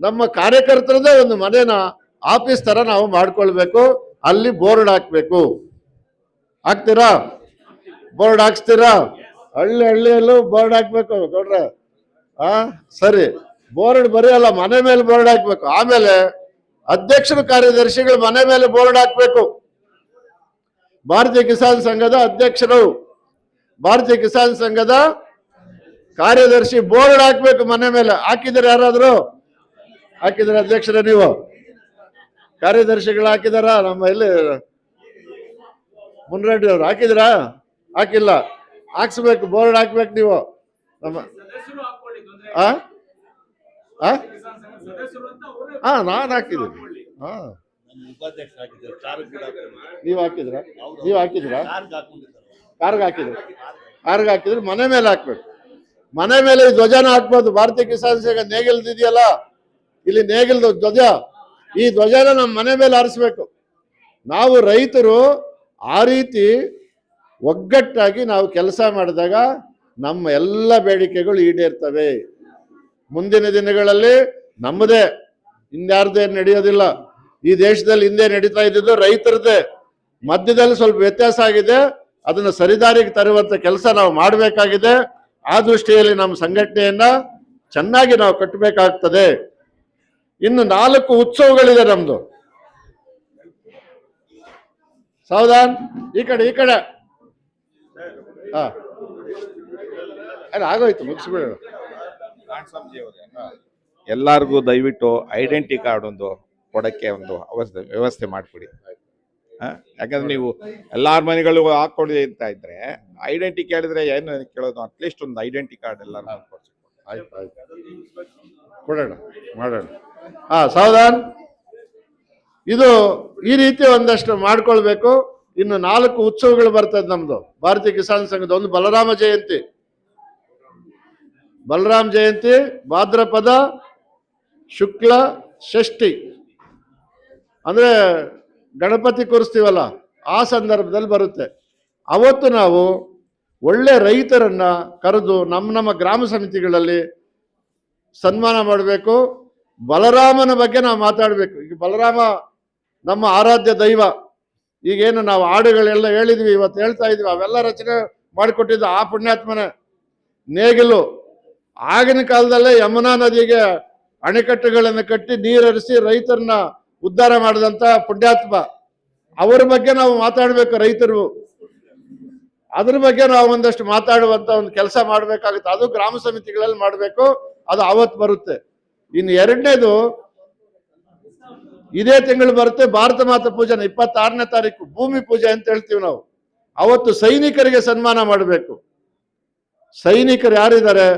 ನಮ್ಮ ಕಾರ್ಯಕರ್ತರದೇ ಒಂದು ಮನೇನ ಆಫೀಸ್ ತರ ನಾವು ಮಾಡ್ಕೊಳ್ಬೇಕು. ಅಲ್ಲಿ ಬೋರ್ಡ್ ಹಾಕ್ಬೇಕು. ಹಾಕ್ತೀರಾ? ಬೋರ್ಡ್ ಹಾಕ್ಸ್ತೀರಾ? ಹಳ್ಳಿಯಲ್ಲೂ ಬೋರ್ಡ್ ಹಾಕ್ಬೇಕು ನೋಡ್ರೆ. ಸರಿ, ಬೋರ್ಡ್ ಬರೆಯಲ್ಲ, ಮನೆ ಮೇಲೆ ಬೋರ್ಡ್ ಹಾಕ್ಬೇಕು. ಆಮೇಲೆ ಅಧ್ಯಕ್ಷರು ಕಾರ್ಯದರ್ಶಿಗಳು ಮನೆ ಮೇಲೆ ಬೋರ್ಡ್ ಹಾಕ್ಬೇಕು. ಭಾರತೀಯ ಕಿಸಾನ್ ಸಂಘದ ಅಧ್ಯಕ್ಷರು, ಭಾರತೀಯ ಕಿಸಾನ್ ಸಂಘದ ಕಾರ್ಯದರ್ಶಿ ಬೋರ್ಡ್ ಹಾಕ್ಬೇಕು ಮನೆ ಮೇಲೆ. ಹಾಕಿದ್ರೆ ಯಾರಾದ್ರು? ಹಾಕಿದ್ರೆ ಅಧ್ಯಕ್ಷರೇ ನೀವು? ಕಾರ್ಯದರ್ಶಿಗಳು ಹಾಕಿದಾರ? ನಮ್ಮ ಇಲ್ಲಿ ಮುನ್ರೆಡ್ಡಿ ಅವರು ಹಾಕಿದ್ರಾ? ಹಾಕಿಲ್ಲ. ಹಾಕ್ಸ್ಬೇಕು, ಬೋರ್ಡ್ ಹಾಕ್ಬೇಕು ನೀವು. ನಮ್ಮ ನಾನು ಹಾಕಿದ್ದೀನಿ. ನೀವು ಹಾಕಿದ್ರ? ನೀವು ಹಾಕಿದ್ರ? ಕಾರ್ಗೆ ಹಾಕಿದ್ರು. ಕಾರ್ಗೆ ಹಾಕಿದ್ರೆ ಮನೆ ಮೇಲೆ ಹಾಕ್ಬೇಕು. ಮನೆ ಮೇಲೆ ಈ ಧ್ವಜನ ಹಾಕ್ಬೋದು. ಭಾರತೀಯ ಕಿಸಾನ್ ಸಂಘ ನೇಗಿಲ್ದಿದೆಯಲ್ಲ, ಇಲ್ಲಿ ನೇಗಿಲ್ದ ಧ್ವಜ, ಈ ಧ್ವಜನ ನಮ್ಮ ಮನೆ ಮೇಲೆ ಹಾರಿಸ್ಬೇಕು. ನಾವು ರೈತರು ಆ ರೀತಿ ಒಗ್ಗಟ್ಟಾಗಿ ನಾವು ಕೆಲಸ ಮಾಡಿದಾಗ ನಮ್ಮ ಎಲ್ಲ ಬೇಡಿಕೆಗಳು ಈಡೇರ್ತವೆ. ಮುಂದಿನ ದಿನಗಳಲ್ಲಿ ನಮ್ಮದೇ, ಇನ್ಯಾರ್ದೇ ನಡೆಯೋದಿಲ್ಲ. ಈ ದೇಶದಲ್ಲಿ ಹಿಂದೆ ನಡೀತಾ ಇದ್ದಿದ್ದು ರೈತರದೇ. ಮಧ್ಯದಲ್ಲಿ ಸ್ವಲ್ಪ ವ್ಯತ್ಯಾಸ ಆಗಿದೆ, ಅದನ್ನು ಸರಿದಾರಿಗೆ ತರುವಂತ ಕೆಲಸ ನಾವು ಮಾಡಬೇಕಾಗಿದೆ. ಆ ದೃಷ್ಟಿಯಲ್ಲಿ ನಮ್ಮ ಸಂಘಟನೆಯನ್ನ ಚೆನ್ನಾಗಿ ನಾವು ಕಟ್ಟಬೇಕಾಗ್ತದೆ. ಇನ್ನು 4 ಉತ್ಸವಗಳಿದೆ ನಮ್ದು. ಸಾವಧಾನ್, ಈ ಕಡೆ ಆಗೋಯ್ತು, ಮುಗಿಸ್ಬೇಡ. ಎಲ್ಲಾರ್ಗೂ ದಯವಿಟ್ಟು ಐಡೆಂಟಿ ಕಾರ್ಡ್ ಒಂದು ಕೊಡಕ್ಕೆ ಒಂದು ವ್ಯವಸ್ಥೆ ಮಾಡಿಕೊಡಿ. ಯಾಕಂದ್ರೆ ನೀವು ಎಲ್ಲಾರ ಮನೆಗಳು ಹಾಕೊಳ್ಳಿ ಅಂತ ಇದ್ರೆ ಐಡೆಂಟಿ ಕೇಳಿದ್ರೆ ಏನು ಕೇಳೋದು? ಅಟ್ಲೀಸ್ಟ್ ಒಂದು ಐಡೆಂಟಿ ಕಾರ್ಡ್ ಎಲ್ಲ ಆಯ್ತು, ಕೊಡೋಣ, ಮಾಡೋಣ. ಸಾವಧಾನ್, ಇದು ಈ ರೀತಿ ಒಂದಷ್ಟು ಮಾಡ್ಕೊಳ್ಬೇಕು. ಇನ್ನು 4 ಉತ್ಸವಗಳು ಬರ್ತದೆ ನಮ್ದು ಭಾರತೀಯ ಕಿಸಾನ್ ಸಂಘದ. ಒಂದು ಬಲರಾಮ ಜಯಂತಿ. ಬಲರಾಮ ಜಯಂತಿ ಭಾದ್ರಪದ ಶುಕ್ಲ ಷಷ್ಠಿ, ಅಂದ್ರೆ ಗಣಪತಿ ಕೂರಿಸ್ತೀವಲ್ಲ, ಆ ಸಂದರ್ಭದಲ್ಲಿ ಬರುತ್ತೆ. ಅವತ್ತು ನಾವು ಒಳ್ಳೆ ರೈತರನ್ನ ಕರೆದು ನಮ್ಮ ಗ್ರಾಮ ಸಮಿತಿಗಳಲ್ಲಿ ಸನ್ಮಾನ ಮಾಡಬೇಕು. ಬಲರಾಮನ ಬಗ್ಗೆ ನಾವು ಮಾತಾಡಬೇಕು. ಈಗ ಬಲರಾಮ ನಮ್ಮ ಆರಾಧ್ಯ ದೈವ. ಈಗೇನು ನಾವು ಹಾಡುಗಳೆಲ್ಲ ಹೇಳಿದ್ವಿ, ಇವತ್ತು ಹೇಳ್ತಾ ಇದ್ವಿ, ಅವೆಲ್ಲ ರಚನೆ ಮಾಡಿಕೊಟ್ಟಿದ್ದು ಆ ಪುಣ್ಯಾತ್ಮನೇ. ನೇಗಿಲು ಆಗಿನ ಕಾಲದಲ್ಲೇ ಯಮುನಾ ನದಿಗೆ ಅಣೆಕಟ್ಟುಗಳನ್ನು ಕಟ್ಟಿ ನೀರರಿಸಿ ರೈತರನ್ನ ಉದ್ಧಾರ ಮಾಡಿದಂತ ಪುಣ್ಯಾತ್ಮ. ಅವರ ಬಗ್ಗೆ ನಾವು ಮಾತಾಡಬೇಕು. ರೈತರು ಅದ್ರ ಬಗ್ಗೆ ನಾವು ಒಂದಷ್ಟು ಮಾತಾಡುವಂತ ಒಂದು ಕೆಲಸ ಮಾಡ್ಬೇಕಾಗುತ್ತೆ. ಅದು ಗ್ರಾಮ ಸಮಿತಿಗಳಲ್ಲಿ ಮಾಡಬೇಕು. ಅದು ಅವತ್ತು ಬರುತ್ತೆ. ಇನ್ನು 2ನೇದು ಇದೇ ತಿಂಗಳು ಬರುತ್ತೆ, ಭಾರತ ಮಾತಾ ಪೂಜನ 26ನೇ ತಾರೀಕು ಭೂಮಿ ಪೂಜೆ ಅಂತ ಹೇಳ್ತೀವಿ ನಾವು. ಅವತ್ತು ಸೈನಿಕರಿಗೆ ಸನ್ಮಾನ ಮಾಡಬೇಕು. ಸೈನಿಕರು ಯಾರಿದ್ದಾರೆ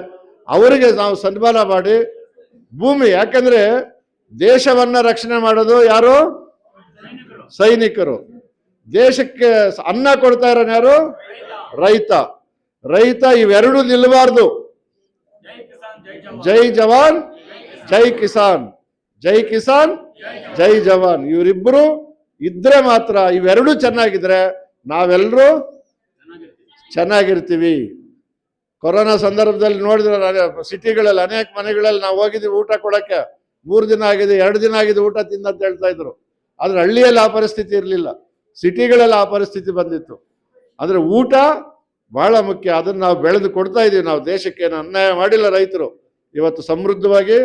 ಅವರಿಗೆ ನಾವು ಸನ್ಮಾನ ಮಾಡಿ ಭೂಮಿ, ಯಾಕಂದ್ರೆ ದೇಶವನ್ನ ರಕ್ಷಣೆ ಮಾಡೋದು ಯಾರು? ಸೈನಿಕರು. ದೇಶಕ್ಕೆ ಅನ್ನ ಕೊಡ್ತಾ ಇರೋನು ಯಾರು? ರೈತ. ರೈತ ಇವೆರಡು ನಿಲ್ಲಬಾರ್ದು. ಜೈ ಜವಾನ್ ಜೈ ಕಿಸಾನ್, ಜೈ ಕಿಸಾನ್ ಜೈ ಜವಾನ್ ಇವರಿಬ್ಬರು ಇದ್ರೆ ಮಾತ್ರ, ಇವೆರಡೂ ಚೆನ್ನಾಗಿದ್ರೆ ನಾವೆಲ್ಲರೂ ಚೆನ್ನಾಗಿರ್ತೀವಿ. ಕೊರೋನಾ ಸಂದರ್ಭದಲ್ಲಿ ನೋಡಿದ್ರೆ ಸಿಟಿಗಳಲ್ಲಿ ಅನೇಕ ಮನೆಗಳಲ್ಲಿ ನಾವು ಹೋಗಿದ್ದೀವಿ ಊಟ ಕೊಡಕ್ಕೆ, 3 ದಿನ ಆಗಿದೆ 2 ದಿನ ಆಗಿದೆ ಊಟ ತಿಂದಂತ ಹೇಳ್ತಾ ಇದ್ರು. ಆದ್ರೆ ಹಳ್ಳಿಯಲ್ಲಿ ಆ ಪರಿಸ್ಥಿತಿ ಇರಲಿಲ್ಲ, ಸಿಟಿಗಳಲ್ಲಿ ಆ ಪರಿಸ್ಥಿತಿ ಬಂದಿತ್ತು. ಅಂದ್ರೆ ಊಟ ಬಹಳ ಮುಖ್ಯ, ಅದನ್ನ ನಾವು ಬೆಳೆದು ಕೊಡ್ತಾ ಇದೀವಿ. ನಾವು ದೇಶಕ್ಕೆ ಏನು ಅನ್ಯಾಯ ಮಾಡಿಲ್ಲ. ರೈತರು ಇವತ್ತು ಸಮೃದ್ಧವಾಗಿ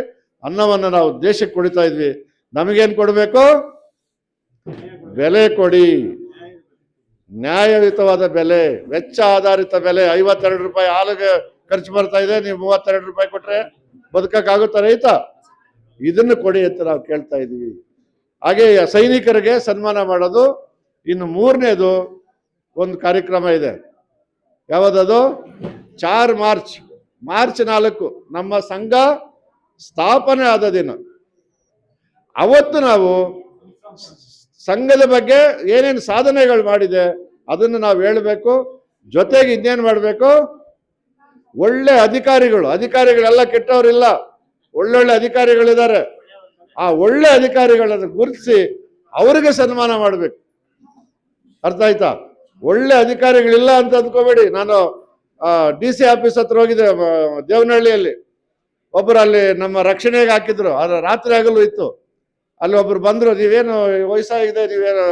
ಅನ್ನವನ್ನು ನಾವು ದೇಶಕ್ಕೆ ಕೊಡ್ತಾ ಇದ್ವಿ. ನಮಗೇನ್ ಕೊಡಬೇಕು? ಬೆಲೆ ಕೊಡಿ, ನ್ಯಾಯಯುತವಾದ ಬೆಲೆ, ವೆಚ್ಚ ಆಧಾರಿತ ಬೆಲೆ. 52 ರೂಪಾಯಿ ಹಾಲಿಗೆ ಖರ್ಚು ಬರ್ತಾ ಇದೆ, ನೀವು 32 ರೂಪಾಯಿ ಕೊಟ್ರೆ ಬದುಕಕ್ಕಾಗುತ್ತಾ ರೈತ? ಇದನ್ನು ಕೊಡಿ ಅಂತ ನಾವು ಕೇಳ್ತಾ ಇದೀವಿ. ಹಾಗೆ ಸೈನಿಕರಿಗೆ ಸನ್ಮಾನ ಮಾಡೋದು. ಇನ್ನು 3ನೇದು ಒಂದು ಕಾರ್ಯಕ್ರಮ ಇದೆ. ಯಾವುದದು? 4 ಮಾರ್ಚ್, ಮಾರ್ಚ್ 4 ನಮ್ಮ ಸಂಘ ಸ್ಥಾಪನೆ ಆದ ದಿನ. ಅವತ್ತು ನಾವು ಸಂಘದ ಬಗ್ಗೆ ಏನೇನು ಸಾಧನೆಗಳು ಮಾಡಿದೆ ಅದನ್ನು ನಾವು ಹೇಳಬೇಕು. ಜೊತೆಗೆ ಇನ್ನೇನು ಮಾಡಬೇಕು? ಒಳ್ಳೆ ಅಧಿಕಾರಿಗಳೆಲ್ಲ ಕೆಟ್ಟವರಿಲ್ಲ, ಒಳ್ಳೊಳ್ಳೆ ಅಧಿಕಾರಿಗಳಿದ್ದಾರೆ. ಆ ಒಳ್ಳೆ ಅಧಿಕಾರಿಗಳನ್ನು ಗುರುತಿಸಿ ಅವರಿಗೆ ಸನ್ಮಾನ ಮಾಡಬೇಕು. ಅರ್ಥ ಆಯ್ತಾ? ಒಳ್ಳೆ ಅಧಿಕಾರಿಗಳಿಲ್ಲ ಅಂತ ಅಂದ್ಕೋಬೇಡಿ. ನಾನು DC ಆಫೀಸ್ ಹತ್ರ ಹೋಗಿದ್ದೆ ದೇವನಹಳ್ಳಿಯಲ್ಲಿ. ಒಬ್ಬರು ಅಲ್ಲಿ ನಮ್ಮ ರಕ್ಷಣೆಗೆ ಹಾಕಿದ್ರು, ಅದು ರಾತ್ರಿ ಆಗಲೂ ಇತ್ತು. ಅಲ್ಲಿ ಒಬ್ರು ಬಂದ್ರು, ನೀವೇನು ವಯಸ್ಸಾಗಿದೆ, ನೀವೇನು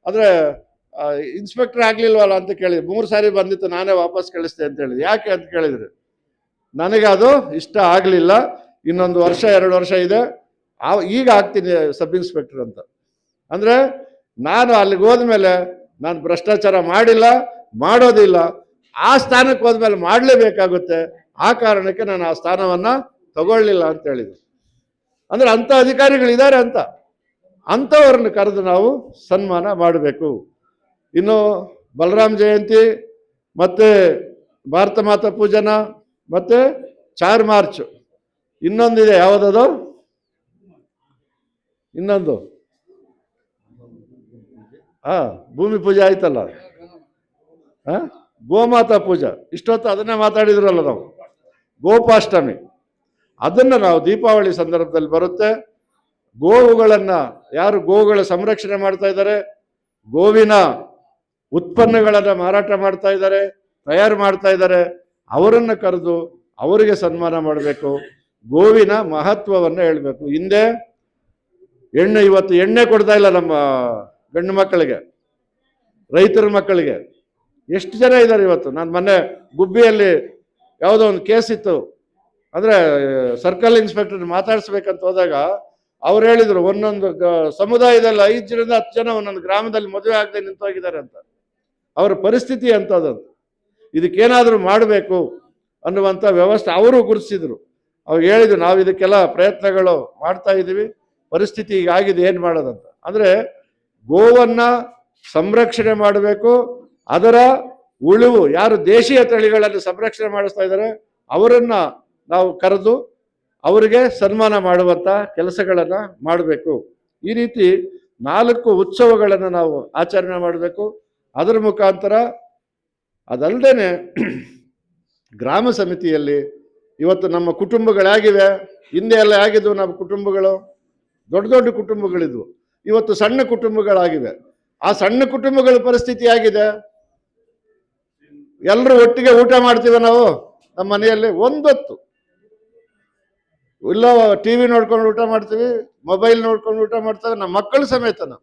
ಅಂದ್ರೆ ಇನ್ಸ್ಪೆಕ್ಟರ್ ಆಗ್ಲಿಲ್ವಲ್ಲ ಅಂತ ಕೇಳಿದ್ರು. 3 ಸಾರಿ ಬಂದಿತ್ತು, ನಾನೇ ವಾಪಸ್ ಕಳಿಸ್ತೆ ಅಂತ ಹೇಳಿದ್ರು. ಯಾಕೆ ಅಂತ ಕೇಳಿದ್ರು. ನನಗೆ ಅದು ಇಷ್ಟ ಆಗ್ಲಿಲ್ಲ, ಇನ್ನೊಂದು ವರ್ಷ 2 ವರ್ಷ ಇದೆ, ಈಗ ಆಗ್ತೀನಿ ಸಬ್ ಇನ್ಸ್ಪೆಕ್ಟರ್ ಅಂತ. ಅಂದ್ರೆ ನಾನು ಅಲ್ಲಿಗೆ ಹೋದ್ಮೇಲೆ ನಾನು ಭ್ರಷ್ಟಾಚಾರ ಮಾಡಿಲ್ಲ, ಮಾಡೋದಿಲ್ಲ. ಆ ಸ್ಥಾನಕ್ಕೆ ಹೋದ್ಮೇಲೆ ಮಾಡಲೇಬೇಕಾಗುತ್ತೆ. ಆ ಕಾರಣಕ್ಕೆ ನಾನು ಆ ಸ್ಥಾನವನ್ನ ತಗೊಳ್ಳಿಲ್ಲ ಅಂತ ಹೇಳಿದ್ರು. ಅಂದ್ರೆ ಅಂಥ ಅಧಿಕಾರಿಗಳಿದ್ದಾರೆ ಅಂತ, ಅಂಥವ್ರನ್ನ ಕರೆದು ನಾವು ಸನ್ಮಾನ ಮಾಡಬೇಕು. ಇನ್ನು ಬಲರಾಮ್ ಜಯಂತಿ, ಮತ್ತೆ ಭಾರತ ಮಾತಾ ಪೂಜನ, ಮತ್ತೆ 4 ಮಾರ್ಚ್, ಇನ್ನೊಂದಿದೆ. ಯಾವುದದು? ಇನ್ನೊಂದು ಭೂಮಿ ಪೂಜೆ ಆಯ್ತಲ್ಲ, ಗೋಮಾತಾ ಪೂಜಾ. ಇಷ್ಟೊತ್ತು ಅದನ್ನೇ ಮಾತಾಡಿದ್ರಲ್ಲ ನಾವು. ಗೋಪಾಷ್ಟಮಿ, ಅದನ್ನು ನಾವು ದೀಪಾವಳಿ ಸಂದರ್ಭದಲ್ಲಿ ಬರುತ್ತೆ. ಗೋವುಗಳನ್ನ ಯಾರು ಗೋವುಗಳ ಸಂರಕ್ಷಣೆ ಮಾಡ್ತಾ ಇದ್ದಾರೆ, ಗೋವಿನ ಉತ್ಪನ್ನಗಳನ್ನು ಮಾರಾಟ ಮಾಡ್ತಾ ಇದ್ದಾರೆ, ತಯಾರು ಮಾಡ್ತಾ ಇದ್ದಾರೆ, ಅವರನ್ನು ಕರೆದು ಅವರಿಗೆ ಸನ್ಮಾನ ಮಾಡಬೇಕು. ಗೋವಿನ ಮಹತ್ವವನ್ನು ಹೇಳಬೇಕು. ಹಿಂದೆ ಇವತ್ತು ಎಣ್ಣೆ ಕೊಡ್ತಾ ಇಲ್ಲ ನಮ್ಮ ಗಂಡು ಮಕ್ಕಳಿಗೆ, ರೈತರ ಮಕ್ಕಳಿಗೆ. ಎಷ್ಟು ಜನ ಇದ್ದಾರೆ ಇವತ್ತು. ನಾನು ಮೊನ್ನೆ ಗುಬ್ಬಿಯಲ್ಲಿ ಯಾವುದೋ ಒಂದು ಕೇಸ್ ಇತ್ತು, ಅಂದ್ರೆ ಸರ್ಕಲ್ ಇನ್ಸ್ಪೆಕ್ಟರ್ ಮಾತಾಡಿಸ್ಬೇಕಂತ ಹೋದಾಗ ಅವ್ರು ಹೇಳಿದ್ರು, ಒಂದೊಂದು ಸಮುದಾಯದಲ್ಲಿ 5 ಜನರಿಂದ 10 ಜನ ಒಂದೊಂದು ಗ್ರಾಮದಲ್ಲಿ ಮದುವೆ ಆಗದೆ ನಿಂತೋಗಿದ್ದಾರೆ ಅಂತ. ಅವರ ಪರಿಸ್ಥಿತಿ ಅಂತದಂತ. ಇದಕ್ಕೇನಾದ್ರೂ ಮಾಡಬೇಕು ಅನ್ನುವಂಥ ವ್ಯವಸ್ಥೆ ಅವರು ಗುರುತಿಸಿದ್ರು. ಅವ್ರು ಹೇಳಿದ್ರು, ನಾವು ಇದಕ್ಕೆಲ್ಲ ಪ್ರಯತ್ನಗಳು ಮಾಡ್ತಾ ಇದ್ದೀವಿ, ಪರಿಸ್ಥಿತಿ ಹೀಗಾಗಿದೆ, ಏನು ಮಾಡೋದಂತ. ಅಂದ್ರೆ ಗೋವನ್ನ ಸಂರಕ್ಷಣೆ ಮಾಡಬೇಕು. ಅದರ ಉಳಿವು, ಯಾರು ದೇಶೀಯ ತಳಿಗಳನ್ನು ಸಂರಕ್ಷಣೆ ಮಾಡಿಸ್ತಾ ಇದ್ದಾರೆ ಅವರನ್ನ ನಾವು ಕರೆದು ಅವರಿಗೆ ಸನ್ಮಾನ ಮಾಡುವಂತ ಕೆಲಸಗಳನ್ನ ಮಾಡಬೇಕು. ಈ ರೀತಿ 4 ಉತ್ಸವಗಳನ್ನು ನಾವು ಆಚರಣೆ ಮಾಡಬೇಕು. ಅದರ ಮುಖಾಂತರ ಅದಲ್ಲದೆ ಗ್ರಾಮ ಸಮಿತಿಯಲ್ಲಿ ಇವತ್ತು ನಮ್ಮ ಕುಟುಂಬಗಳಾಗಿವೆ. ಹಿಂದೆ ಎಲ್ಲ ಆಗಿದ್ವು ನಮ್ಮ ಕುಟುಂಬಗಳು, ದೊಡ್ಡ ದೊಡ್ಡ ಕುಟುಂಬಗಳಿದ್ವು. ಇವತ್ತು ಸಣ್ಣ ಕುಟುಂಬಗಳಾಗಿವೆ. ಆ ಸಣ್ಣ ಕುಟುಂಬಗಳ ಪರಿಸ್ಥಿತಿ ಆಗಿದೆ. ಎಲ್ಲರೂ ಒಟ್ಟಿಗೆ ಊಟ ಮಾಡ್ತೀವಿ ನಾವು ನಮ್ಮ ಮನೆಯಲ್ಲಿ. ಒಂದೊತ್ತು ಇಲ್ಲ TV ನೋಡ್ಕೊಂಡು ಊಟ ಮಾಡ್ತೀವಿ, ಮೊಬೈಲ್ ನೋಡ್ಕೊಂಡು ಊಟ ಮಾಡ್ತೇವೆ, ನಮ್ಮ ಮಕ್ಕಳು ಸಮೇತನ.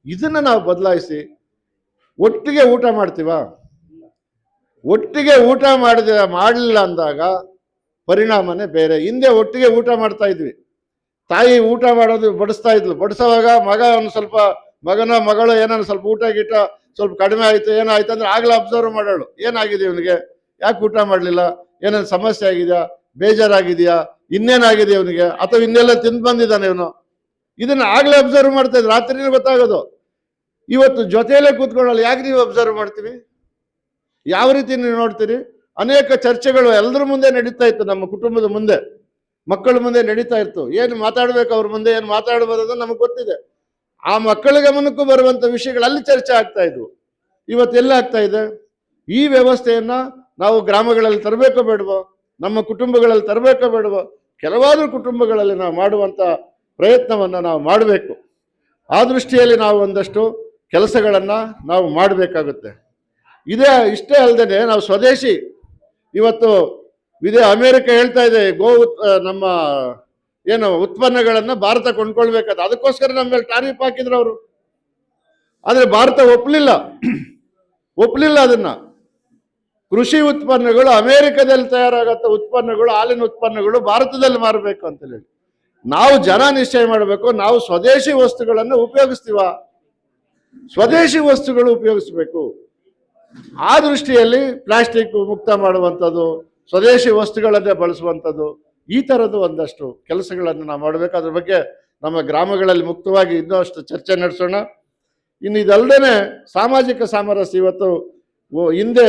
ಇದನ್ನ ನಾವು ಬದಲಾಯಿಸಿ ಒಟ್ಟಿಗೆ ಊಟ ಮಾಡ್ತೀವ. ಒಟ್ಟಿಗೆ ಊಟ ಮಾಡಲಿಲ್ಲ ಅಂದಾಗ ಪರಿಣಾಮನೇ ಬೇರೆ. ಹಿಂದೆ ಒಟ್ಟಿಗೆ ಊಟ ಮಾಡ್ತಾ ಇದ್ವಿ. ತಾಯಿ ಊಟ ಮಾಡೋದು ಬಡಿಸ್ತಾ ಇದ್ಲು. ಬಡಿಸೋವಾಗ ಮಗ ಒಂದು ಸ್ವಲ್ಪ, ಮಗನ ಮಗಳು ಏನಾದ್ರು ಸ್ವಲ್ಪ ಊಟ ಗೀಟ ಸ್ವಲ್ಪ ಕಡಿಮೆ ಆಯ್ತು, ಏನಾಯ್ತು ಅಂದ್ರೆ ಆಗ್ಲೇ ಅಬ್ಸರ್ವ್ ಮಾಡೋಳು, ಏನಾಗಿದೆ ಇವನಿಗೆ, ಯಾಕೆ ಊಟ ಮಾಡಲಿಲ್ಲ, ಏನಾದ್ರು ಸಮಸ್ಯೆ ಆಗಿದೆಯಾ, ಬೇಜಾರಾಗಿದೆಯಾ, ಇನ್ನೇನಾಗಿದೆ ಇವನಿಗೆ, ಅಥವಾ ಇನ್ನೆಲ್ಲ ತಿಂದು ಬಂದಿದ್ದಾನೆ ಇವನು. ಇದನ್ನ ಆಗ್ಲೇ ಅಬ್ಸರ್ವ್ ಮಾಡ್ತಾ ಇದ್ರು, ರಾತ್ರಿನೇ ಗೊತ್ತಾಗೋದು. ಇವತ್ತು ಜೊತೆಯಲ್ಲೇ ಕೂತ್ಕೊಳ್ಳಲ್ಲ. ಯಾಕೆ ನೀವು ಅಬ್ಸರ್ವ್ ಮಾಡ್ತೀವಿ, ಯಾವ ರೀತಿ ನೀವು ನೋಡ್ತೀರಿ? ಅನೇಕ ಚರ್ಚೆಗಳು ಎಲ್ಲರ ಮುಂದೆ ನಡೀತಾ ಇತ್ತು, ನಮ್ಮ ಕುಟುಂಬದ ಮುಂದೆ, ಮಕ್ಕಳ ಮುಂದೆ ನಡೀತಾ ಇತ್ತು. ಏನು ಮಾತಾಡ್ಬೇಕು ಅವ್ರ ಮುಂದೆ, ಏನು ಮಾತಾಡ್ಬೋದು ಅಂತ ನಮಗೆ ಗೊತ್ತಿದೆ. ಆ ಮಕ್ಕಳ ಗಮನಕ್ಕೂ ಬರುವಂತ ವಿಷಯಗಳು ಅಲ್ಲಿ ಚರ್ಚೆ ಆಗ್ತಾ ಇದ್ವು. ಇವತ್ತೆಲ್ಲ ಆಗ್ತಾ ಇದೆ? ಈ ವ್ಯವಸ್ಥೆಯನ್ನ ನಾವು ಗ್ರಾಮಗಳಲ್ಲಿ ತರಬೇಕೋ ಬೇಡವೋ, ನಮ್ಮ ಕುಟುಂಬಗಳಲ್ಲಿ ತರಬೇಕೋ ಬೇಡವೋ? ಕೆಲವಾರು ಕುಟುಂಬಗಳಲ್ಲಿ ನಾವು ಮಾಡುವಂತ ಪ್ರಯತ್ನವನ್ನು ನಾವು ಮಾಡಬೇಕು. ಆ ದೃಷ್ಟಿಯಲ್ಲಿ ನಾವು ಒಂದಷ್ಟು ಕೆಲಸಗಳನ್ನು ನಾವು ಮಾಡಬೇಕಾಗುತ್ತೆ. ಇಷ್ಟೇ ಅಲ್ಲದೆ ನಾವು ಸ್ವದೇಶಿ ಇವತ್ತು ಅಮೇರಿಕ ಹೇಳ್ತಾ ಇದೆ ನಮ್ಮ ಏನು ಉತ್ಪನ್ನಗಳನ್ನು ಭಾರತ ಕೊಂಡ್ಕೊಳ್ಬೇಕಾದ, ಅದಕ್ಕೋಸ್ಕರ ನಮ್ಮ ಮೇಲೆ ಟಾರಿಫ್ ಹಾಕಿದ್ರು ಅವರು. ಆದರೆ ಭಾರತ ಒಪ್ಪಲಿಲ್ಲ ಅದನ್ನ. ಕೃಷಿ ಉತ್ಪನ್ನಗಳು ಅಮೆರಿಕದಲ್ಲಿ ತಯಾರಾಗತ್ತ ಉತ್ಪನ್ನಗಳು, ಹಾಲಿನ ಉತ್ಪನ್ನಗಳು ಭಾರತದಲ್ಲಿ ಮಾರಬೇಕು ಅಂತ ಹೇಳಿ ನಾವು ಜನ ನಿಶ್ಚಯ ಮಾಡಬೇಕು. ನಾವು ಸ್ವದೇಶಿ ವಸ್ತುಗಳನ್ನು ಉಪಯೋಗಿಸ್ತೀವ, ಸ್ವದೇಶಿ ವಸ್ತುಗಳು ಉಪಯೋಗಿಸ್ಬೇಕು. ಆ ದೃಷ್ಟಿಯಲ್ಲಿ ಪ್ಲಾಸ್ಟಿಕ್ ಮುಕ್ತ ಮಾಡುವಂಥದ್ದು, ಸ್ವದೇಶಿ ವಸ್ತುಗಳನ್ನೇ ಬಳಸುವಂಥದ್ದು, ಈ ಥರದ್ದು ಒಂದಷ್ಟು ಕೆಲಸಗಳನ್ನು ನಾವು ಮಾಡಬೇಕು. ಅದ್ರ ಬಗ್ಗೆ ನಮ್ಮ ಗ್ರಾಮಗಳಲ್ಲಿ ಮುಕ್ತವಾಗಿ ಇನ್ನಷ್ಟು ಚರ್ಚೆ ನಡೆಸೋಣ. ಇನ್ನು ಇದಲ್ಲದೆ ಸಾಮಾಜಿಕ ಸಾಮರಸ್ಯ. ಇವತ್ತು ಹಿಂದೆ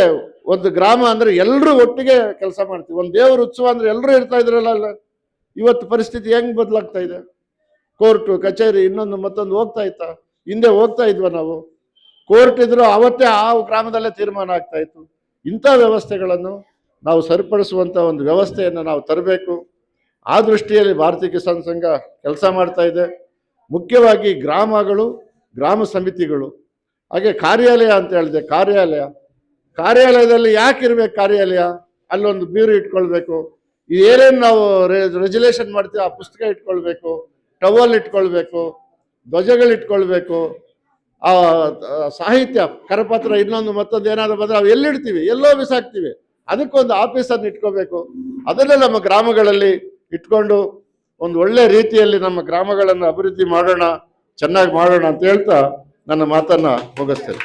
ಒಂದು ಗ್ರಾಮ ಅಂದ್ರೆ ಎಲ್ಲರೂ ಒಟ್ಟಿಗೆ ಕೆಲಸ ಮಾಡ್ತೀವಿ. ಒಂದು ದೇವರ ಉತ್ಸವ ಅಂದ್ರೆ ಎಲ್ಲರೂ ಇರ್ತಾ ಇದ್ರಲ್ಲ. ಇವತ್ತು ಪರಿಸ್ಥಿತಿ ಹೆಂಗ್ ಬದಲಾಗ್ತಾ ಇದೆ? ಕೋರ್ಟು ಕಚೇರಿ ಇನ್ನೊಂದು ಮತ್ತೊಂದು ಹೋಗ್ತಾ ಇತ್ತ? ಹಿಂದೆ ಹೋಗ್ತಾ ಇದ್ವ ನಾವು? ಕೋರ್ಟ್ ಇದ್ರು ಅವತ್ತೇ ಆ ಗ್ರಾಮದಲ್ಲೇ ತೀರ್ಮಾನ ಆಗ್ತಾ ಇತ್ತು. ಇಂಥ ವ್ಯವಸ್ಥೆಗಳನ್ನು ನಾವು ಸರಿಪಡಿಸುವಂತ ಒಂದು ವ್ಯವಸ್ಥೆಯನ್ನು ನಾವು ತರಬೇಕು. ಆ ದೃಷ್ಟಿಯಲ್ಲಿ ಭಾರತೀಯ ಕಿಸಾನ್ ಸಂಘ ಕೆಲಸ ಮಾಡ್ತಾ ಇದೆ. ಮುಖ್ಯವಾಗಿ ಗ್ರಾಮಗಳು, ಗ್ರಾಮ ಸಮಿತಿಗಳು, ಹಾಗೆ ಕಾರ್ಯಾಲಯ ಅಂತ ಹೇಳಿದೆ. ಕಾರ್ಯಾಲಯದಲ್ಲಿ ಯಾಕೆ ಇರ್ಬೇಕು? ಕಾರ್ಯಾಲಯ ಅಲ್ಲೊಂದು ಬೀರು ಇಟ್ಕೊಳ್ಬೇಕು. ಏನೇನು ನಾವು ರೆಜುಲೇಷನ್ ಮಾಡ್ತೀವಿ ಆ ಪುಸ್ತಕ ಇಟ್ಕೊಳ್ಬೇಕು, ಟವಲ್ ಇಟ್ಕೊಳ್ಬೇಕು, ಧ್ವಜಗಳು ಇಟ್ಕೊಳ್ಬೇಕು, ಆ ಸಾಹಿತ್ಯ ಕರಪತ್ರ ಇನ್ನೊಂದು ಮತ್ತೊಂದು ಏನಾದ್ರು ಬಂದ್ರೆ ನಾವು ಎಲ್ಲಿಡ್ತೀವಿ? ಎಲ್ಲೋ ಬಿಸಾಕ್ತೀವಿ. ಅದಕ್ಕೊಂದು ಆಫೀಸನ್ನು ಇಟ್ಕೋಬೇಕು. ಅದನ್ನೇ ನಮ್ಮ ಗ್ರಾಮಗಳಲ್ಲಿ ಇಟ್ಕೊಂಡು ಒಂದು ಒಳ್ಳೆ ರೀತಿಯಲ್ಲಿ ನಮ್ಮ ಗ್ರಾಮಗಳನ್ನು ಅಭಿವೃದ್ಧಿ ಮಾಡೋಣ, ಚೆನ್ನಾಗಿ ಮಾಡೋಣ ಅಂತ ಹೇಳ್ತಾ ನನ್ನ ಮಾತನ್ನ ಮುಗಿಸ್ತೇನೆ.